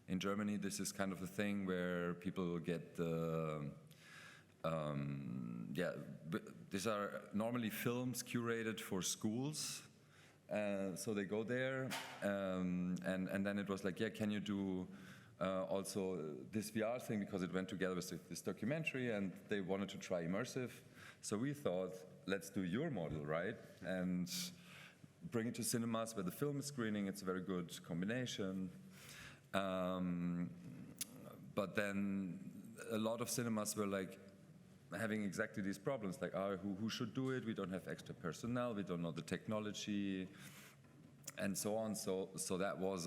in Germany. This is kind of a thing where people get these are normally films curated for schools. So they go there, and then it was like, yeah, can you do also this VR thing, because it went together with this documentary, and they wanted to try immersive. So we thought, let's do your model, right? And bring it to cinemas where the film is screening. It's a very good combination. But then a lot of cinemas were like having exactly these problems, like, who should do it? We don't have extra personnel, we don't know the technology, and so on. So that was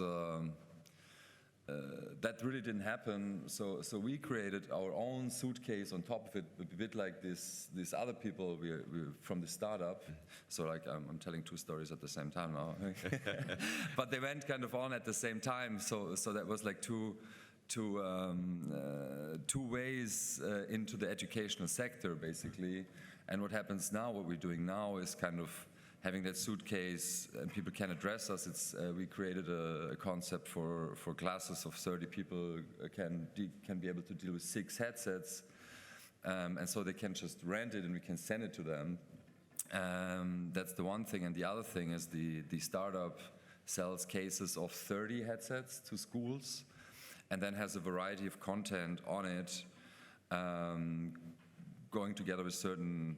that really didn't happen. So we created our own suitcase on top of it, a bit like these other people we're from the startup. So like I'm telling two stories at the same time now, but they went kind of on at the same time. So that was like two ways into the educational sector, basically. And what happens now, what we're doing now, is kind of having that suitcase, and people can address us. We created a concept for classes of 30 people can be able to deal with 6 headsets, and so they can just rent it and we can send it to them. That's the one thing, and the other thing is the startup sells cases of 30 headsets to schools, and then has a variety of content on it, going together with certain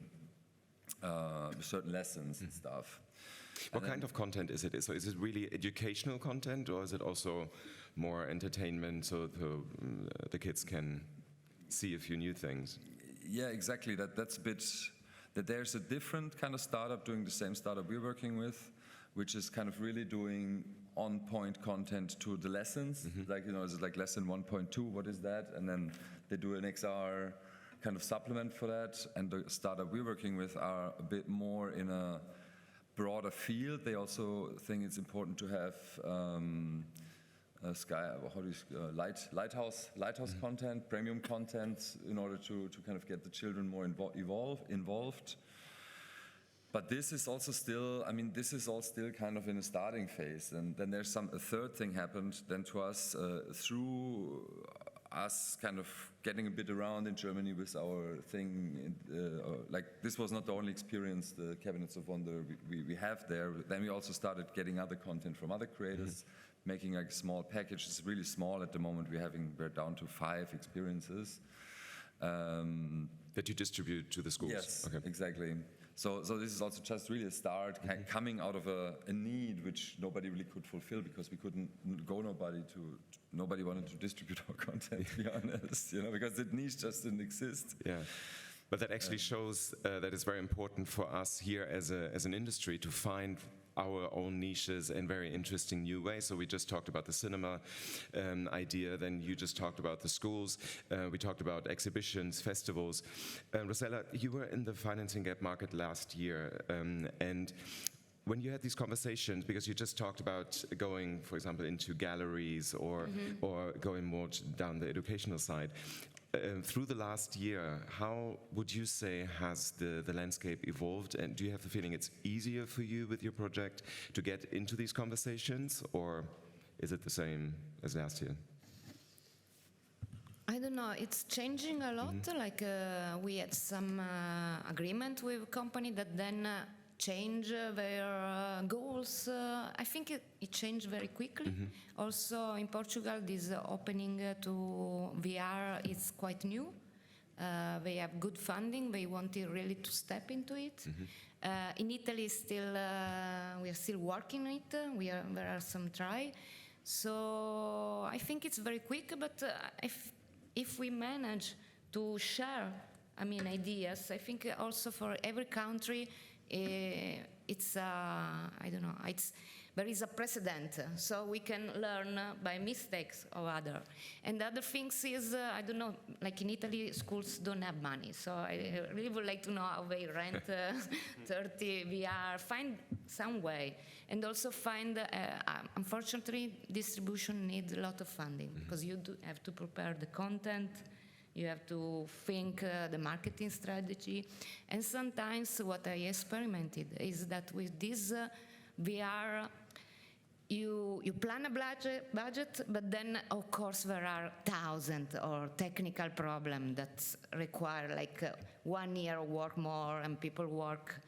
lessons and stuff. What kind of content is it? So is it really educational content, or is it also more entertainment, so the kids can see a few new things? Yeah, exactly. That's a bit. That there's a different kind of startup doing the same startup we're working with, which is kind of really doing on-point content to the lessons. Mm-hmm. Like, is it like lesson 1.2? What is that? And then they do an XR kind of supplement for that. And the startup we're working with are a bit more in a broader field. They also think it's important to have lighthouse mm-hmm. content, premium content, in order to kind of get the children more involved. But this is also still, I mean, this is all still kind of in a starting phase. And then there's a third thing happened then to us through us kind of getting a bit around in Germany with our thing. Like, this was not the only experience, the Cabinets of Wonder we have there. Then we also started getting other content from other creators, making like a small package. It's really small at the moment. We're down to 5 experiences. That you distribute to the schools? Yes, okay. Exactly. So this is also just really a start, coming out of a need which nobody really could fulfill because we couldn't nobody wanted to distribute our content, to be honest, because the niche just didn't exist. Yeah. But that actually shows that it's very important for us here as an industry to find our own niches in very interesting new ways. So we just talked about the cinema idea, then you just talked about the schools, we talked about exhibitions, festivals. Rosella, you were in the financing gap market last year, and when you had these conversations, because you just talked about going, for example, into galleries or going more down the educational side, through the last year, how would you say has the landscape evolved? And do you have the feeling it's easier for you with your project to get into these conversations, or is it the same as last year? I don't know, it's changing a lot. Like we had some agreement with a company that then change their goals. I think it changed very quickly. Also in Portugal, this opening to VR is quite new. They have good funding. They wanted really to step into it. In Italy, we are still working on it. There are some try. So I think it's very quick. But if we manage to share, ideas, I think also for every country. It's I don't know. There is a precedent, so we can learn by mistakes of other. And the other things is I don't know. Like in Italy, schools don't have money, so I really would like to know how they rent 30 VR. Find some way, and also find. Unfortunately, distribution needs a lot of funding because you do have to prepare the content. You have to think the marketing strategy. And sometimes what I experimented is that with this VR, you plan a budget, but then of course there are thousands or technical problems that require like 1 year work more and people work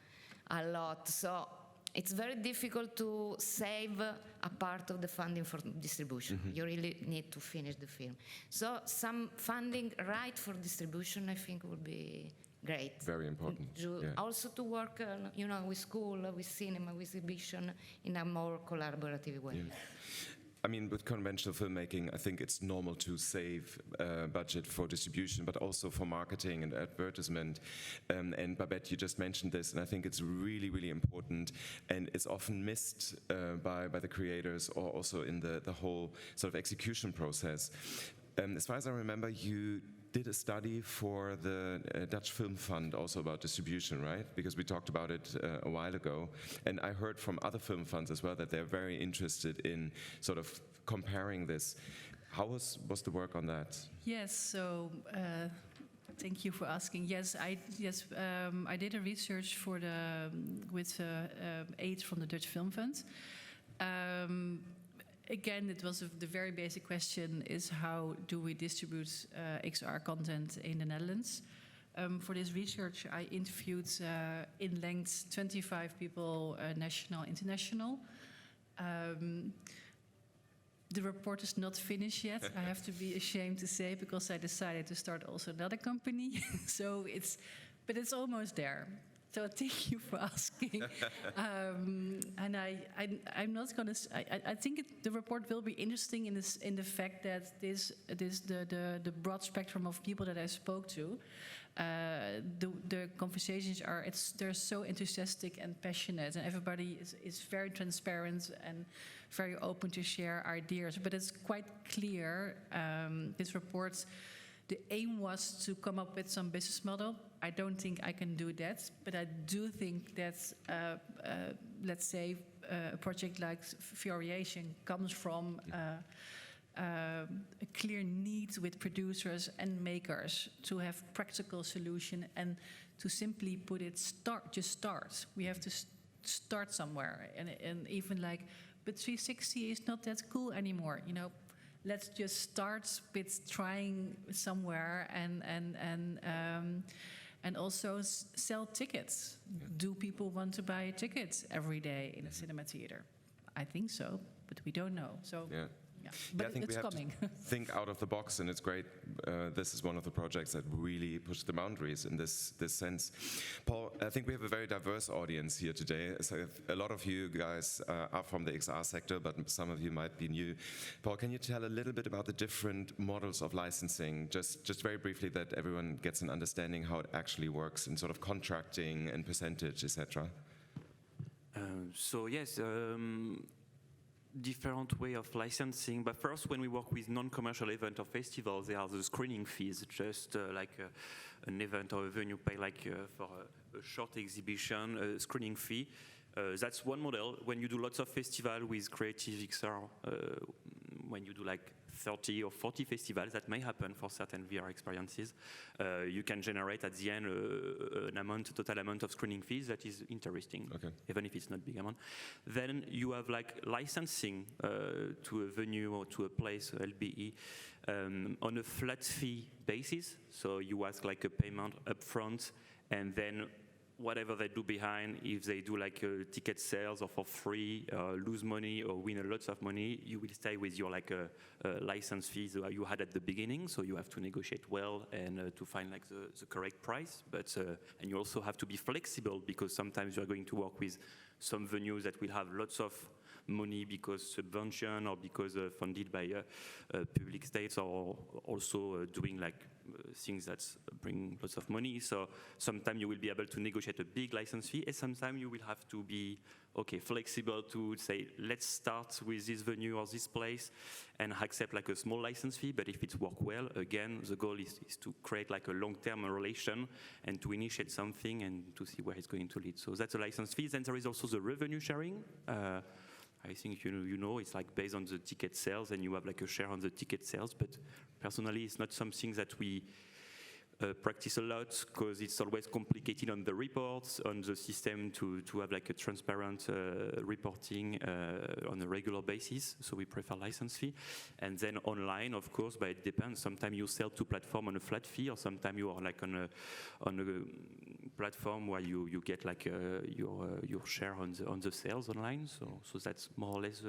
a lot. So it's very difficult to save a part of the funding for distribution. You really need to finish the film. So some funding right for distribution, I think, would be great. Very important. Also to work, with school, with cinema, with exhibition in a more collaborative way. Yeah. I mean, with conventional filmmaking, I think it's normal to save budget for distribution, but also for marketing and advertisement. And Babette, you just mentioned this, and I think it's really, really important, and it's often missed by the creators or also in the whole sort of execution process. As far as I remember, you did a study for the Dutch Film Fund also about distribution, right? Because we talked about it a while ago. And I heard from other film funds as well that they're very interested in sort of comparing this. How was the work on that? Yes, so thank you for asking. Yes, I did a research with aid from the Dutch Film Fund. Again, it was the very basic question is how do we distribute XR content in the Netherlands? For this research, I interviewed in length 25 people, national, international. The report is not finished yet, I have to be ashamed to say, because I decided to start also another company. But it's almost there. So thank you for asking. And I'm not going to. I think the report will be interesting in the fact that the broad spectrum of people that I spoke to, the conversations they're so enthusiastic and passionate, and everybody is very transparent and very open to share ideas. But it's quite clear this report. The aim was to come up with some business model. I don't think I can do that, but I do think that, let's say, a project like Variation comes from a clear need with producers and makers to have practical solution and to simply put it start. We have to start somewhere, and even like, but 360 is not that cool anymore. You know, let's just start with trying somewhere, and also sell tickets. Yeah. Do people want to buy a ticket every day in a cinema theater? I think so, but we don't know. So. Yeah. Yeah. But I think it's coming. To think out of the box, and it's great. This is one of the projects that really push the boundaries in this sense. Paul, I think we have a very diverse audience here today. So a lot of you guys are from the XR sector, but some of you might be new. Paul, can you tell a little bit about the different models of licensing, just very briefly, that everyone gets an understanding how it actually works in sort of contracting and percentage, etc.? So yes. Different way of licensing, but first, when we work with non-commercial event or festivals, there are the screening fees, just like an event or a venue pay for a short exhibition, a screening fee. That's one model. When you do lots of festival with Creative XR, when you do like 30 or 40 festivals, that may happen for certain VR experiences, you can generate at the end an total amount of screening fees that is interesting, okay, even if it's not big amount. Then you have like licensing to a venue or to a place, LBE, on a flat fee basis. So you ask like a payment upfront, and then whatever they do behind, if they do like ticket sales or for free, lose money or win a lot of money, you will stay with your like license fees you had at the beginning. So you have to negotiate well and to find like the correct price. But and you also have to be flexible, because sometimes you are going to work with some venues that will have lots of money because subvention or because funded by public states, or also doing like things that bring lots of money. So sometimes you will be able to negotiate a big license fee, and sometimes you will have to be flexible to say, let's start with this venue or this place and accept like a small license fee. But if it's work well, again, the goal is to create like a long-term relation and to initiate something and to see where it's going to lead. So that's a license fee. Then there is also the revenue sharing. I think you know it's like based on the ticket sales, and you have like a share on the ticket sales. But personally, it's not something that we practice a lot, because it's always complicated on the reports, on the system to have like a transparent reporting on a regular basis. So we prefer license fee. And then online, of course, but it depends. Sometimes you sell to platform on a flat fee, or sometimes you are like on a platform where you get like your share on the sales online. So that's more or less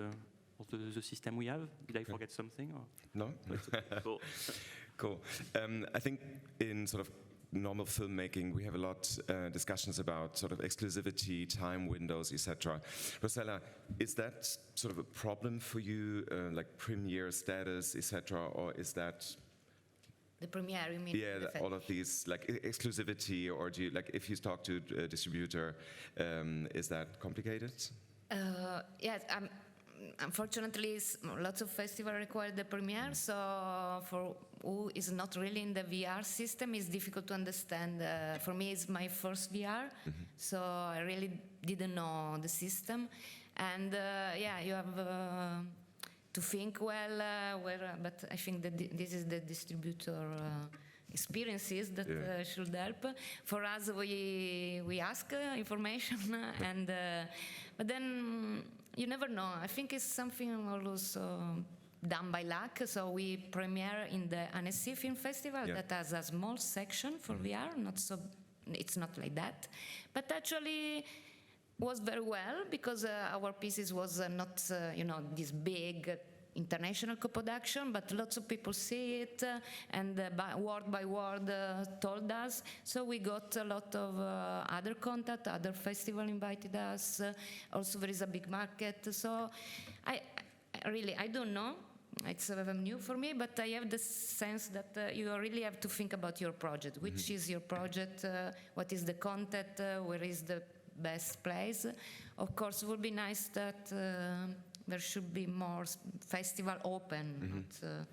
the system we have. Did I forget something? Or? No. Cool. Cool. I think in sort of normal filmmaking, we have a lot discussions about sort of exclusivity, time windows, etc. Rosella, is that sort of a problem for you, like premiere status, etc., or is that? The premiere, you mean? Yeah, all of these, like exclusivity, or do you, like, if you talk to a distributor, is that complicated? Yes, unfortunately, lots of festivals require the premiere, so for who is not really in the VR system, it's difficult to understand. For me, it's my first VR, so I really didn't know the system. And yeah, you have to think well, but I think that this is the distributor experiences that should help. For us, we ask information, and but then you never know. I think it's something also done by luck. So we premiere in the Annecy Film Festival that has a small section for VR. It's not like that, but actually was very well, because our pieces was not this big international co-production, but lots of people see it and word by word told us. So we got a lot of other contact, other festivals invited us. Also there is a big market. So I don't know. It's new for me, but I have the sense that you really have to think about your project. Which is your project? What is the content? Where is the best place? Of course, it would be nice that there should be more festival open, not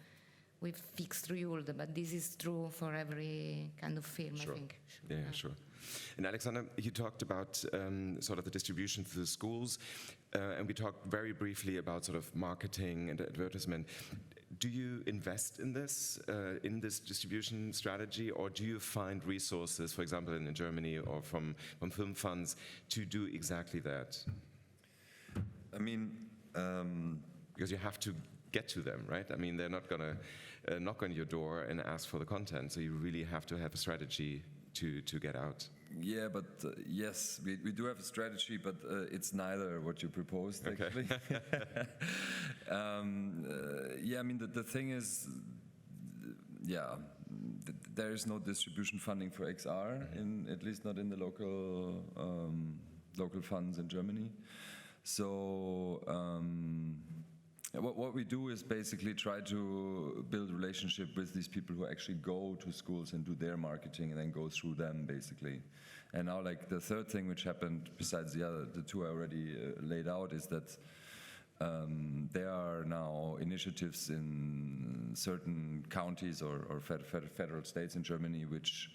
with fixed rules, but this is true for every kind of film, I think. Yeah, sure. And Alexander, you talked about sort of the distribution through the schools, and we talked very briefly about sort of marketing and advertisement. do you invest in this distribution strategy, or do you find resources, for example, in Germany or from film funds, to do exactly that? I mean, because you have to get to them, right? I mean, they're not going to knock on your door and ask for the content, so you really have to have a strategy to get out. Yeah, but yes, we do have a strategy, but it's neither what you proposed, actually. Yeah, I mean, the thing is, yeah, there is no distribution funding for XR, at least not in the local funds in Germany. So what we do is basically try to build a relationship with these people who actually go to schools and do their marketing and then go through them, basically. And now, like, the third thing which happened, besides the two I already laid out, is that there are now initiatives in certain counties or federal states in Germany which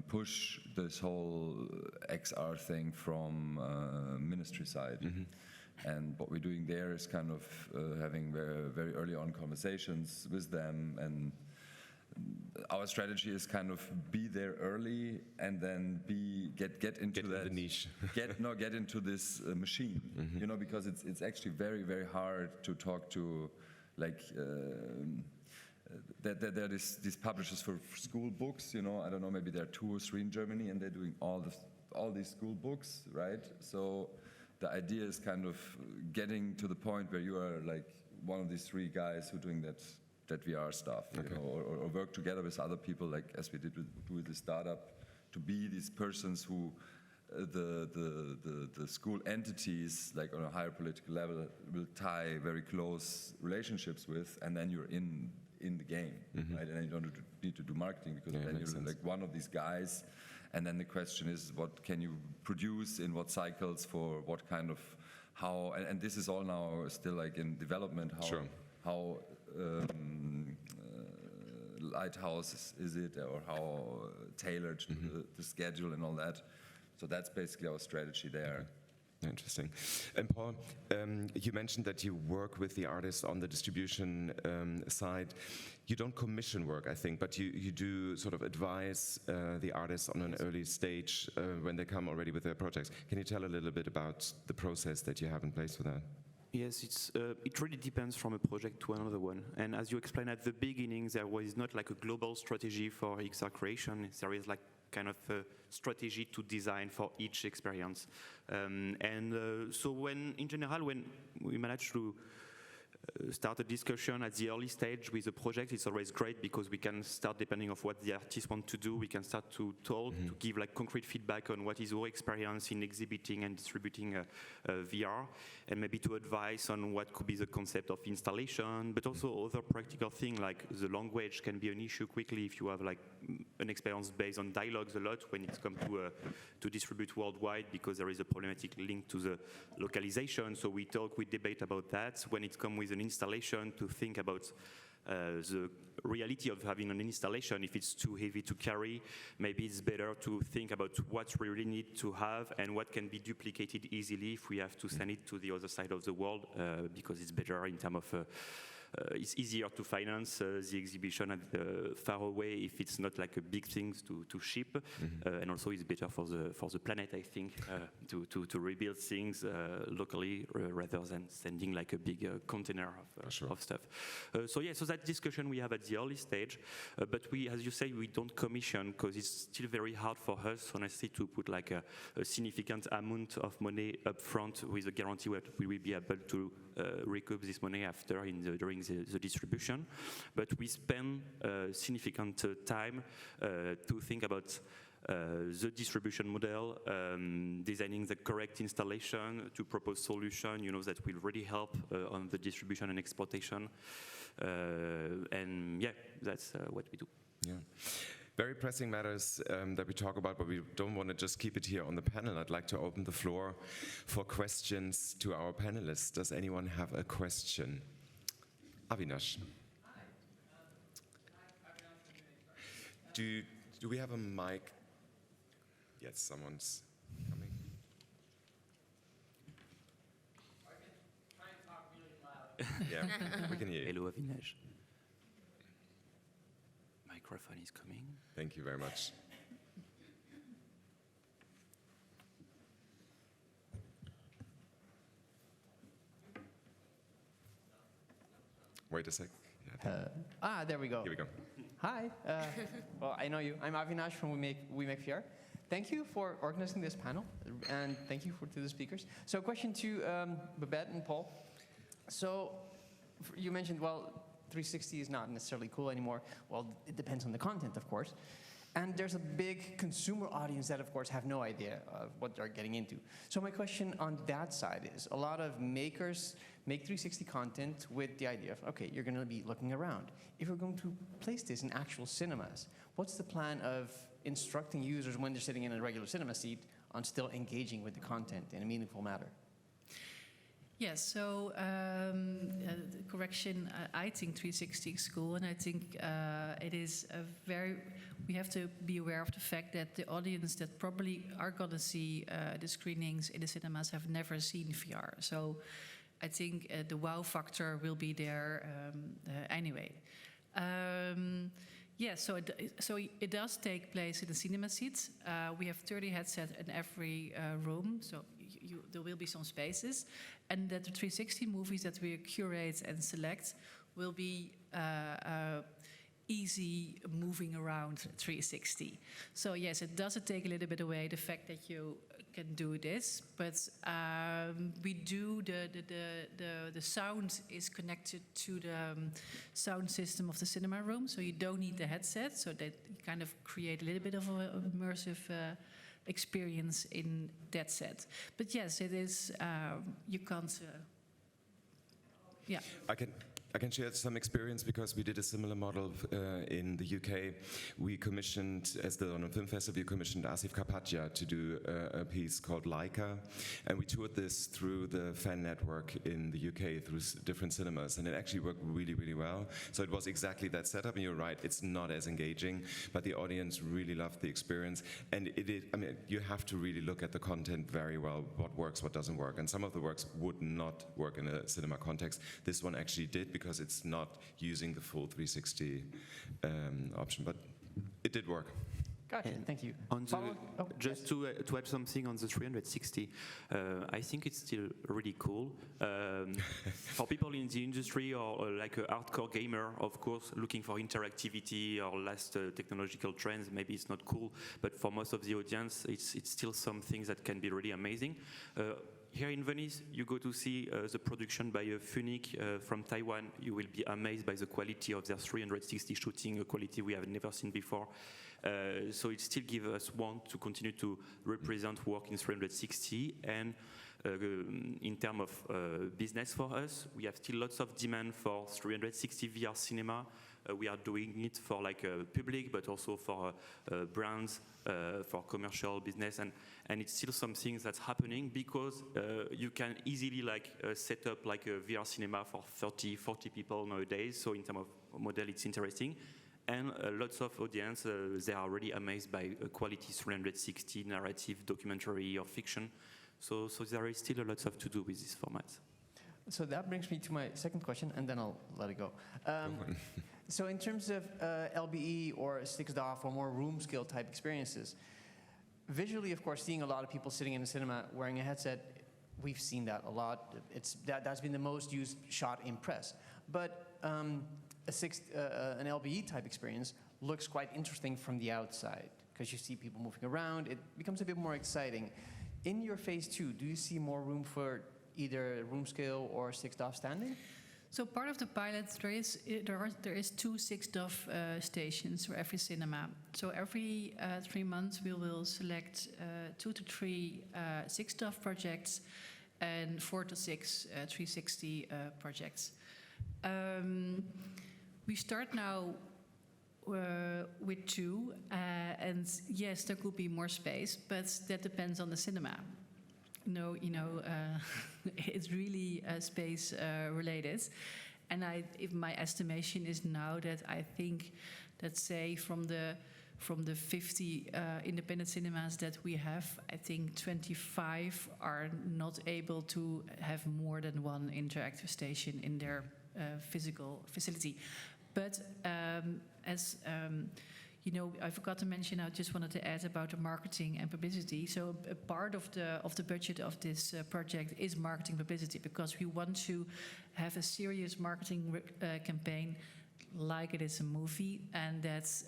push this whole XR thing from ministry side. And what we're doing there is kind of having very, very early on conversations with them, and our strategy is kind of be there early and then get into the niche. get into this machine, you know, because it's actually very, very hard to talk to, like, there are these publishers for school books, you know. I don't know, maybe there are 2 or 3 in Germany, and they're doing all these school books, right? So the idea is kind of getting to the point where you are like one of these 3 guys who are doing that VR stuff, you know, or work together with other people, like as we did with the startup, to be these persons who the school entities, like on a higher political level, will tie very close relationships with, and then you're in the game, right? And then you don't need to do marketing, because then you're like one of these guys. And then the question is, what can you produce in what cycles for what kind of, how, and this is all now still like in development, how lighthouse is it, or how tailored to the schedule and all that. So that's basically our strategy there. Interesting. And Paul, you mentioned that you work with the artists on the distribution side. You don't commission work, I think, but you do sort of advise the artists on an early stage when they come already with their projects. Can you tell a little bit about the process that you have in place for that? Yes, it really depends from a project to another one. And as you explained at the beginning, there was not like a global strategy for XR creation. There is like kind of a strategy to design for each experience. So when we manage to start a discussion at the early stage with a project, it's always great, because we can start, depending on what the artist wants to do, we can start to talk, to give like concrete feedback on what is our experience in exhibiting and distributing VR, and maybe to advise on what could be the concept of installation, but also other practical things like the language can be an issue quickly if you have like an experience based on dialogues a lot when it comes to distribute worldwide, because there is a problematic link to the localization. So we debate about that. When it comes with an installation, to think about the reality of having an installation. If it's too heavy to carry, maybe it's better to think about what we really need to have and what can be duplicated easily if we have to send it to the other side of the world, because it's better in terms of it's easier to finance the exhibition at far away if it's not like a big thing to ship, and also it's better for the planet, I think, to rebuild things locally rather than sending like a big container of stuff. So that discussion we have at the early stage, but we, as you say, we don't commission, because it's still very hard for us, honestly, to put like a significant amount of money up front with a guarantee that we will be able to recoup this money after during the distribution. But we spend significant time to think about the distribution model, designing the correct installation, to propose solution, that will really help on the distribution and exportation. And yeah, that's what we do. Yeah. Very pressing matters that we talk about, but we don't want to just keep it here on the panel. I'd like to open the floor for questions to our panelists. Does anyone have a question? Avinash. Do we have a mic? Yes, someone's coming. I can try and talk really loud. Yeah, we can hear you. Hello, Avinesh. Microphone is coming. Thank you very much. Wait a sec. Yeah, There we go. here we go. Hi. Well, I know you. I'm Avinash from We Make VR. Thank you for organizing this panel, and thank you to the speakers. So, question to Babette and Paul. So, you mentioned, well, 360 is not necessarily cool anymore. Well, it depends on the content, of course. And there's a big consumer audience that, of course, have no idea of what they're getting into. So my question on that side is, a lot of makers make 360 content with the idea of, okay, you're going to be looking around. If we're going to place this in actual cinemas, what's the plan of instructing users when they're sitting in a regular cinema seat on still engaging with the content in a meaningful manner? Yes, so correction, I think 360 is cool, and I think it is we have to be aware of the fact that the audience that probably are going to see the screenings in the cinemas have never seen VR. So I think the wow factor will be there anyway. Yes, so it does take place in the cinema seats. We have 30 headsets in every room, so there will be some spaces. And that the 360 movies that we curate and select will be easy moving around 360. So yes, it does take a little bit away the fact that you can do this, but we do the sound is connected to the sound system of the cinema room, so you don't need the headset, so that you kind of create a little bit of an immersive experience in that set. But yes, it is, you can't, yeah. I can share some experience because we did a similar model in the UK. We commissioned, as the London Film Festival, we commissioned Asif Kapadia to do a piece called Langarica, and we toured this through the fan network in the UK through different cinemas, and it actually worked really, really well. So it was exactly that setup, and you're right, it's not as engaging, but the audience really loved the experience, and I mean, you have to really look at the content very well, what works, what doesn't work, and some of the works would not work in a cinema context. This one actually did, because it's not using the full 360 option, but it did work. Gotcha, thank you. On the, just to add something on the 360, I think it's still really cool. For people in the industry or like a hardcore gamer, of course, looking for interactivity or last technological trends, maybe it's not cool, but for most of the audience, it's still something that can be really amazing. Here in Venice, you go to see the production by Phoenix from Taiwan. You will be amazed by the quality of their 360 shooting, a quality we have never seen before. So it still gives us want to continue to represent work in 360. And in terms of business for us, we have still lots of demand for 360 VR cinema. We are doing it for like public, but also for brands, for commercial business, and it's still something that's happening because you can easily like set up like a VR cinema for 30, 40 people nowadays. So in terms of model, it's interesting. And lots of audience, they are really amazed by quality 360 narrative, documentary, or fiction. So there is still a lot of to do with this format. So that brings me to my second question, and then I'll let it go. So in terms of LBE or 6DoF or more room scale type experiences, visually, of course, seeing a lot of people sitting in a cinema wearing a headset, we've seen that a lot. That's been the most used shot in press. But an LBE type experience looks quite interesting from the outside because you see people moving around. It becomes a bit more exciting. In your phase 2, do you see more room for either room scale or 6DoF standing? So part of the pilot, there is 2 6DoF stations for every cinema. So every 3 months we will select 2 to 3 6DoF projects and 4 to 6 360 projects. We start now with 2, and yes, there could be more space, but that depends on the cinema. No, it's really space related, and if my estimation is now that I think that, say, from the from the 50 independent cinemas that we have, I think 25 are not able to have more than one interactive station in their physical facility. But you know, I forgot to mention, I just wanted to add about the marketing and publicity. So a part of the budget of this project is marketing publicity, because we want to have a serious marketing campaign like it is a movie, and that's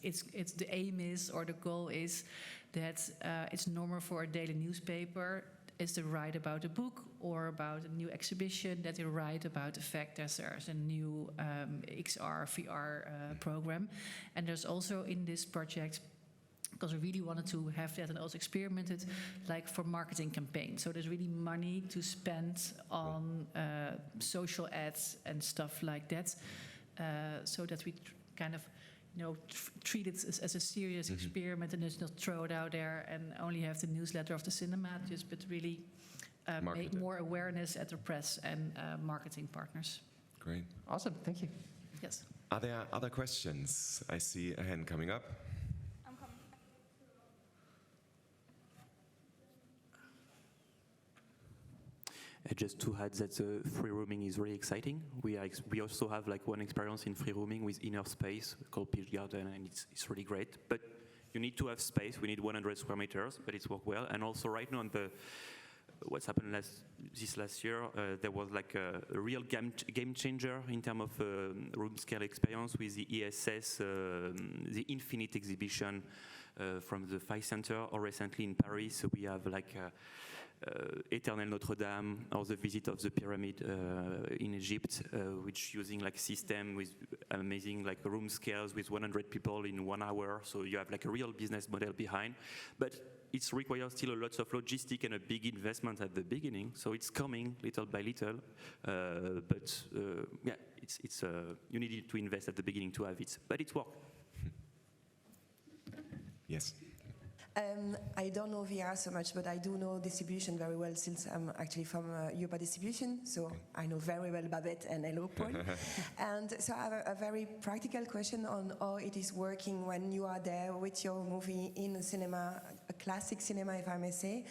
it's the aim is, or the goal is, that it's normal for a daily newspaper is to write about a book or about a new exhibition, that they write about the fact that there's a new XR, VR program. And there's also in this project, because we really wanted to have that and also experimented, like for marketing campaigns. So there's really money to spend on social ads and stuff like that, so that we kind of, you know, treat it as a serious experiment, and just not throw it out there and only have the newsletter of the cinema, but really make more awareness at the press and marketing partners. Great. Awesome, thank you. Yes. Are there other questions? I see a hand coming up. I'm coming. Just to add that free roaming is really exciting. We also have like one experience in free roaming with Inner Space called Peach Garden, and it's really great. But you need to have space. We need 100 square meters, but it's worked well. And also right now, what's happened this last year, there was like a real game changer in terms of room scale experience with the ESS, the Infinite exhibition from the Five Center, or recently in Paris. So we have like Éternel Notre Dame, or the visit of the pyramid in Egypt, which using like system with amazing like room scales with 100 people in 1 hour. So you have like a real business model behind, but it requires still a lot of logistic and a big investment at the beginning. So it's coming little by little, but yeah, it's you needed to invest at the beginning to have it, but it's work. Yes. I don't know VR so much, but I do know distribution very well, since I'm actually from Europa Distribution, so I know very well Babette and Hello Paul. And so I have a very practical question on how it is working when you are there with your movie in a cinema, a classic cinema, if I may say,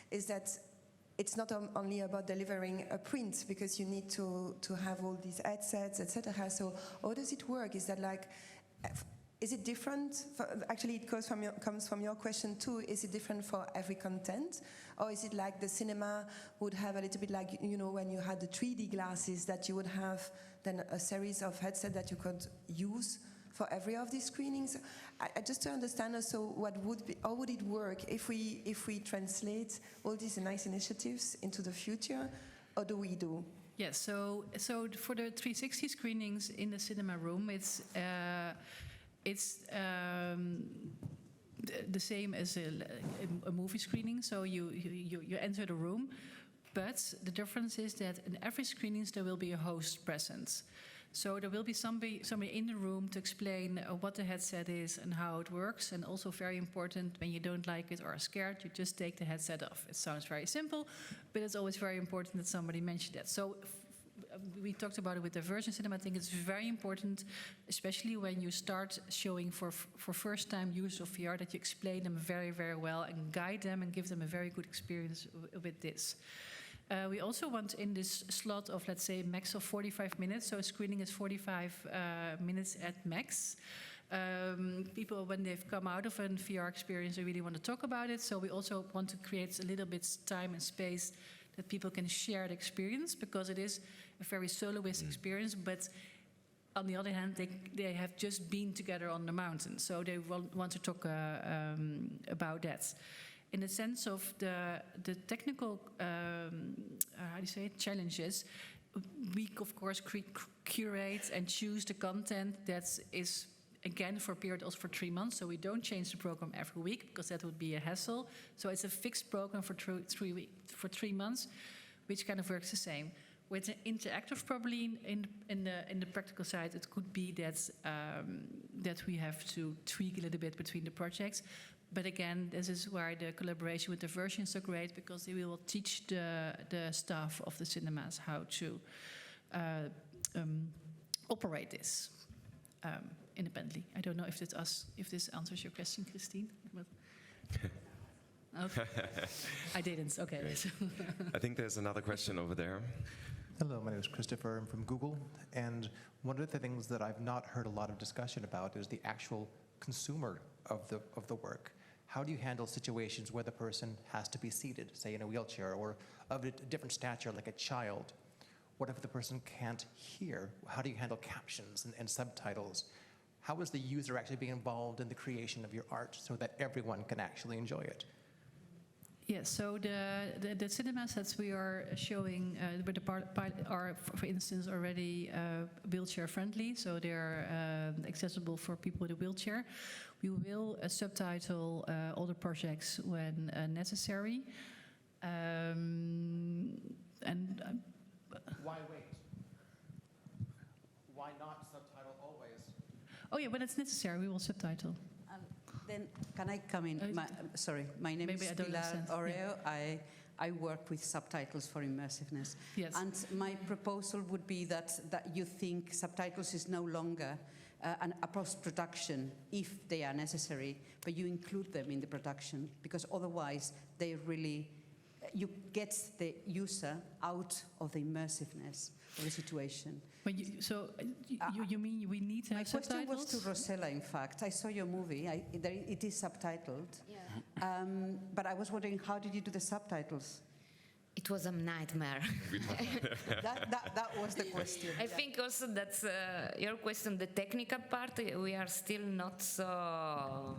is that it's not only about delivering a print, because you need to have all these headsets, etc. So how does it work? Is that like... Is it different? Actually, it comes from your question too. Is it different for every content? Or is it like the cinema would have a little bit like, you know, when you had the 3D glasses, that you would have then a series of headsets that you could use for every of these screenings? I just to understand also how would it work if we translate all these nice initiatives into the future? Or do we do? Yes, so for the 360 screenings in the cinema room, it's the same as a movie screening. So you enter the room, but the difference is that in every screenings there will be a host present. So there will be somebody in the room to explain what the headset is and how it works. And also very important, when you don't like it or are scared, you just take the headset off. It sounds very simple, but it's always very important that somebody mentioned that. So we talked about it with diversion cinema. I think it's very important, especially when you start showing for first-time users of VR, that you explain them very, very well and guide them and give them a very good experience with this. We also want in this slot of, let's say, max of 45 minutes, so screening is 45 minutes at max. People, when they've come out of a VR experience, they really want to talk about it. So we also want to create a little bit time and space that people can share the experience, because it is a very soloist experience, but on the other hand, they have just been together on the mountain, so they want to talk about that. In the sense of the technical, how do you say it, challenges, we of course curate and choose the content that is, again, for a period also for 3 months, so we don't change the program every week, because that would be a hassle. So it's a fixed program for 3 months, which kind of works the same. With the interactive, probably in the practical side, it could be that we have to tweak a little bit between the projects. But again, this is where the collaboration with Diversion is so great, because they will teach the staff of the cinemas how to operate this. independently. I don't know if this answers your question, Christine. But okay. I didn't. Okay. I think there's another question over there. Hello, my name is Christopher. I'm from Google, and one of the things that I've not heard a lot of discussion about is the actual consumer of the work. How do you handle situations where the person has to be seated, say in a wheelchair, or of a different stature, like a child? What if the person can't hear? How do you handle captions and subtitles? How is the user actually being involved in the creation of your art so that everyone can actually enjoy it? Yes, so the cinema sets we are showing with the part are, for instance, already wheelchair friendly, so they are accessible for people with a wheelchair. We will subtitle all the projects when necessary. Why wait? Why not subtitle always? Oh yeah, when it's necessary, we will subtitle. Then can I come in? Sorry, my name is Pilar Oreo. Yeah. I work with subtitles for immersiveness. Yes. And my proposal would be that you think subtitles is no longer a post-production if they are necessary, but you include them in the production, because otherwise they really, you get the user out of the immersiveness of the situation. But you mean we need to have subtitles? My question was to Rosella, in fact. I saw your movie. It is subtitled. Yeah. But I was wondering, how did you do the subtitles? It was a nightmare. that was the question. I think also that's your question, the technical part, we are still not so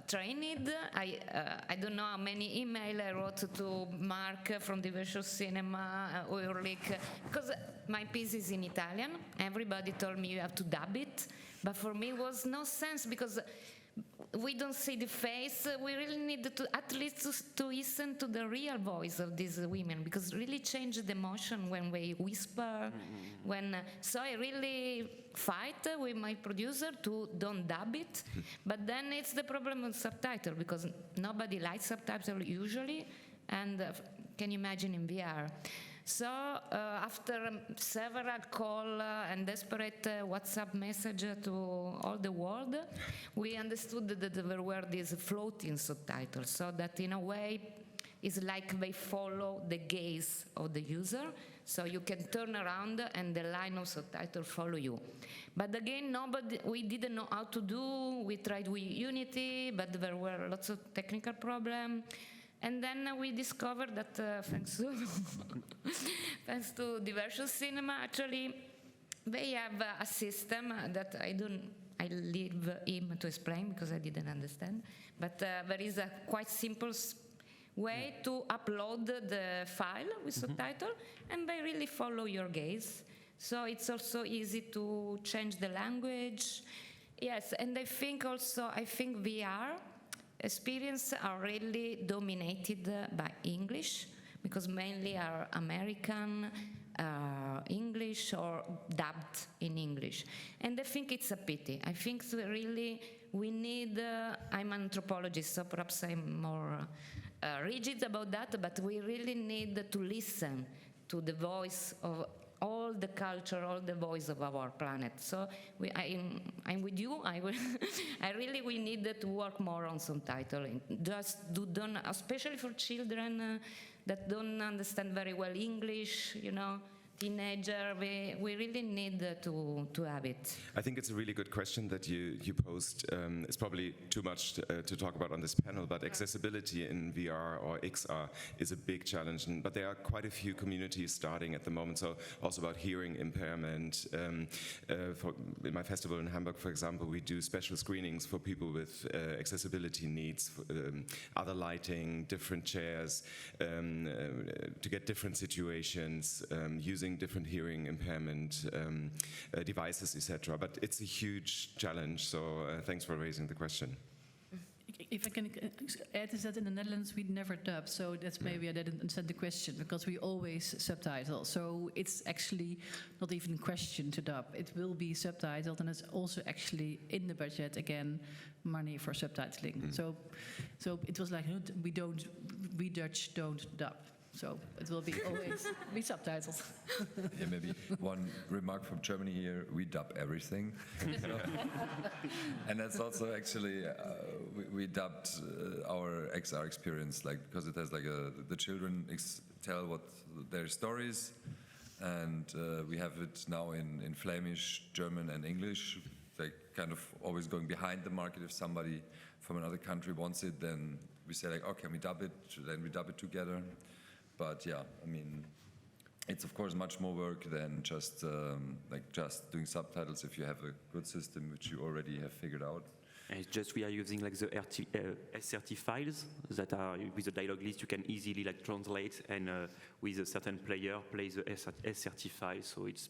trained. I don't know how many emails I wrote to Mark from the Vecchio Cinema, Ulrich, because my piece is in Italian. Everybody told me you have to dub it, but for me it was no sense because we don't see the face. We really need to at least to listen to the real voice of these women, because really change the emotion when we whisper. So I really fight with my producer to don't dub it, but then it's the problem with subtitle, because nobody likes subtitle usually, and can you imagine in VR? So after several calls and desperate WhatsApp message to all the world, we understood that there were these floating subtitles, so that in a way it's like they follow the gaze of the user, so you can turn around and the line of subtitle follow you. But again, we didn't know how to do. We tried with Unity, but there were lots of technical problems. And then we discovered that thanks to the Vecchio Cinema, actually, they have a system that I leave him to explain because I didn't understand. But there is a quite simple way to upload the file with subtitle, and they really follow your gaze. So it's also easy to change the language. Yes, and I think VR experience are really dominated by English, because mainly are American, English, or dubbed in English. And I think it's a pity. I think really we need, I'm an anthropologist, so perhaps I'm more rigid about that, but we really need to listen to the voice of all the culture, all the voice of our planet. So I'm with you. We need to work more on subtitling. Don't, especially for children that don't understand very well English, teenager, we really need to have it. I think it's a really good question that you posed. It's probably too much to talk about on this panel, but accessibility in VR or XR is a big challenge. But there are quite a few communities starting at the moment. So also about hearing impairment. In my festival in Hamburg, for example, we do special screenings for people with accessibility needs, other lighting, different chairs, to get different situations, using different hearing impairment devices, etc. But it's a huge challenge, so thanks for raising the question. If I can add, is that in the Netherlands we never dub, so that's maybe I didn't understand the question, because we always subtitle. So it's actually not even a question to dub. It will be subtitled, and it's also actually in the budget again money for subtitling. So it was like we Dutch don't dub. So it will be always be subtitles. Yeah, maybe one remark from Germany here: we dub everything, and that's also actually we dubbed our XR experience, like because it has like the children tell what their stories, and we have it now in Flemish, German, and English. Like kind of always going behind the market. If somebody from another country wants it, then we say like, oh, can we dub it? Then we dub it together. But yeah, I mean, it's of course much more work than just just doing subtitles if you have a good system which you already have figured out. And it's just we are using like the SRT files that are with the dialogue list. You can easily like translate and with a certain player play the SRT file. So it's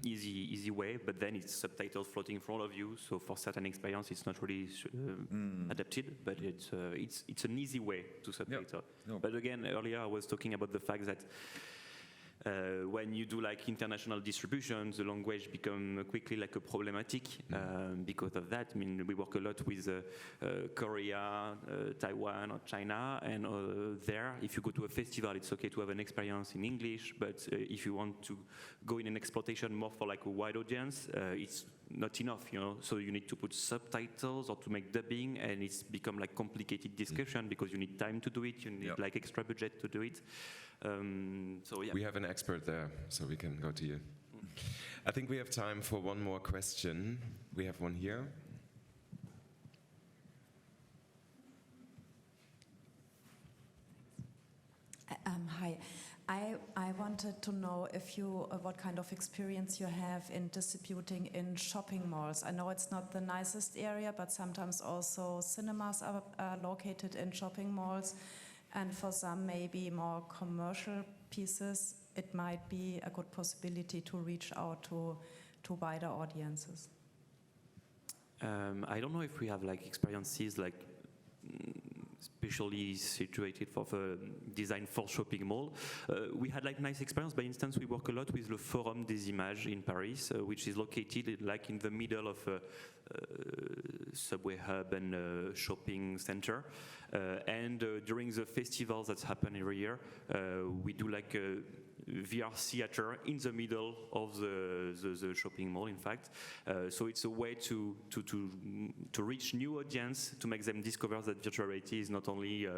easy way, but then it's subtitles floating in front of you. So for certain experience, it's not really adapted, but it's an easy way to subtitle. No. But again, earlier I was talking about the fact that when you do like international distributions, the language become quickly like a problematic because of that. I mean, we work a lot with Korea, Taiwan, or China, and there, if you go to a festival, it's okay to have an experience in English, but if you want to go in an exploitation more for like a wide audience, it's not enough, you know. So you need to put subtitles or to make dubbing, and it's become like complicated discussion because you need time to do it, you need like extra budget to do it. So yeah. We have an expert there, so we can go to you. I think we have time for one more question. We have one here. Hi. I wanted to know if you what kind of experience you have in distributing in shopping malls. I know it's not the nicest area, but sometimes also cinemas are located in shopping malls, and for some maybe more commercial pieces, it might be a good possibility to reach out to wider audiences. I don't know if we have like experiences like especially situated for the design for shopping mall. We had like nice experience. By instance, we work a lot with the Forum des Images in Paris, which is located like in the middle of a subway hub and shopping center. And during the festivals that happen every year, we do like a VR theater in the middle of the shopping mall, in fact. So it's a way to reach new audience, to make them discover that virtual reality is not only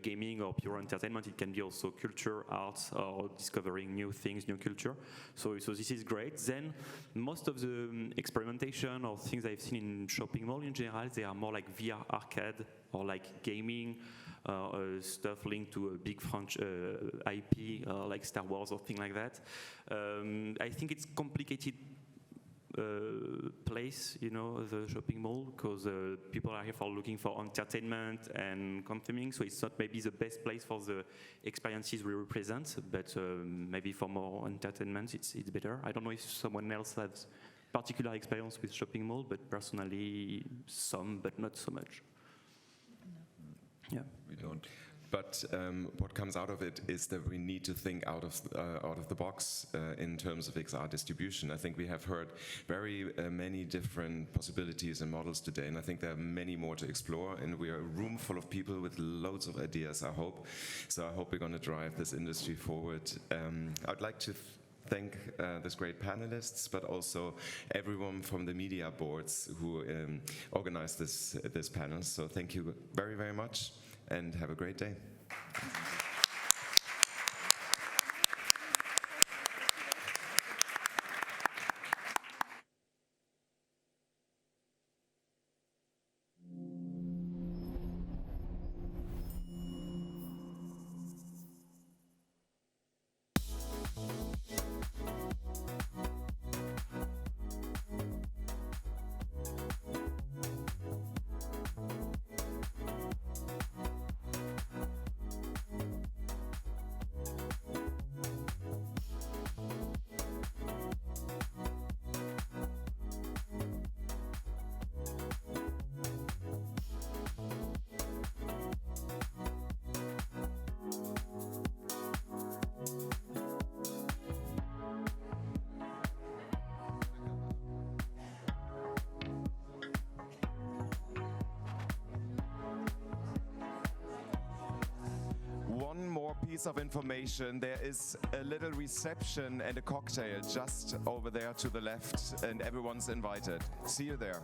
gaming or pure entertainment, it can be also culture, arts, or discovering new things, new culture. So this is great. Then most of the experimentation or things I've seen in shopping mall in general, they are more like VR arcade or like gaming, stuff linked to a big French IP like Star Wars or thing like that. I think it's complicated place, you know, the shopping mall, because people are here for looking for entertainment and consuming, so it's not maybe the best place for the experiences we represent, but maybe for more entertainment it's better. I don't know if someone else has particular experience with shopping mall, but personally some, but not so much. Yeah, we don't. But what comes out of it is that we need to think out of the box in terms of XR distribution. I think we have heard very many different possibilities and models today, and I think there are many more to explore, and we are a room full of people with loads of ideas, I hope. So I hope we're going to drive this industry forward. I'd like to thank these great panelists, but also everyone from the media boards who organized this panel. So thank you very, very much, and have a great day. piece of information. There is a little reception and a cocktail just over there to the left, and everyone's invited. See you there.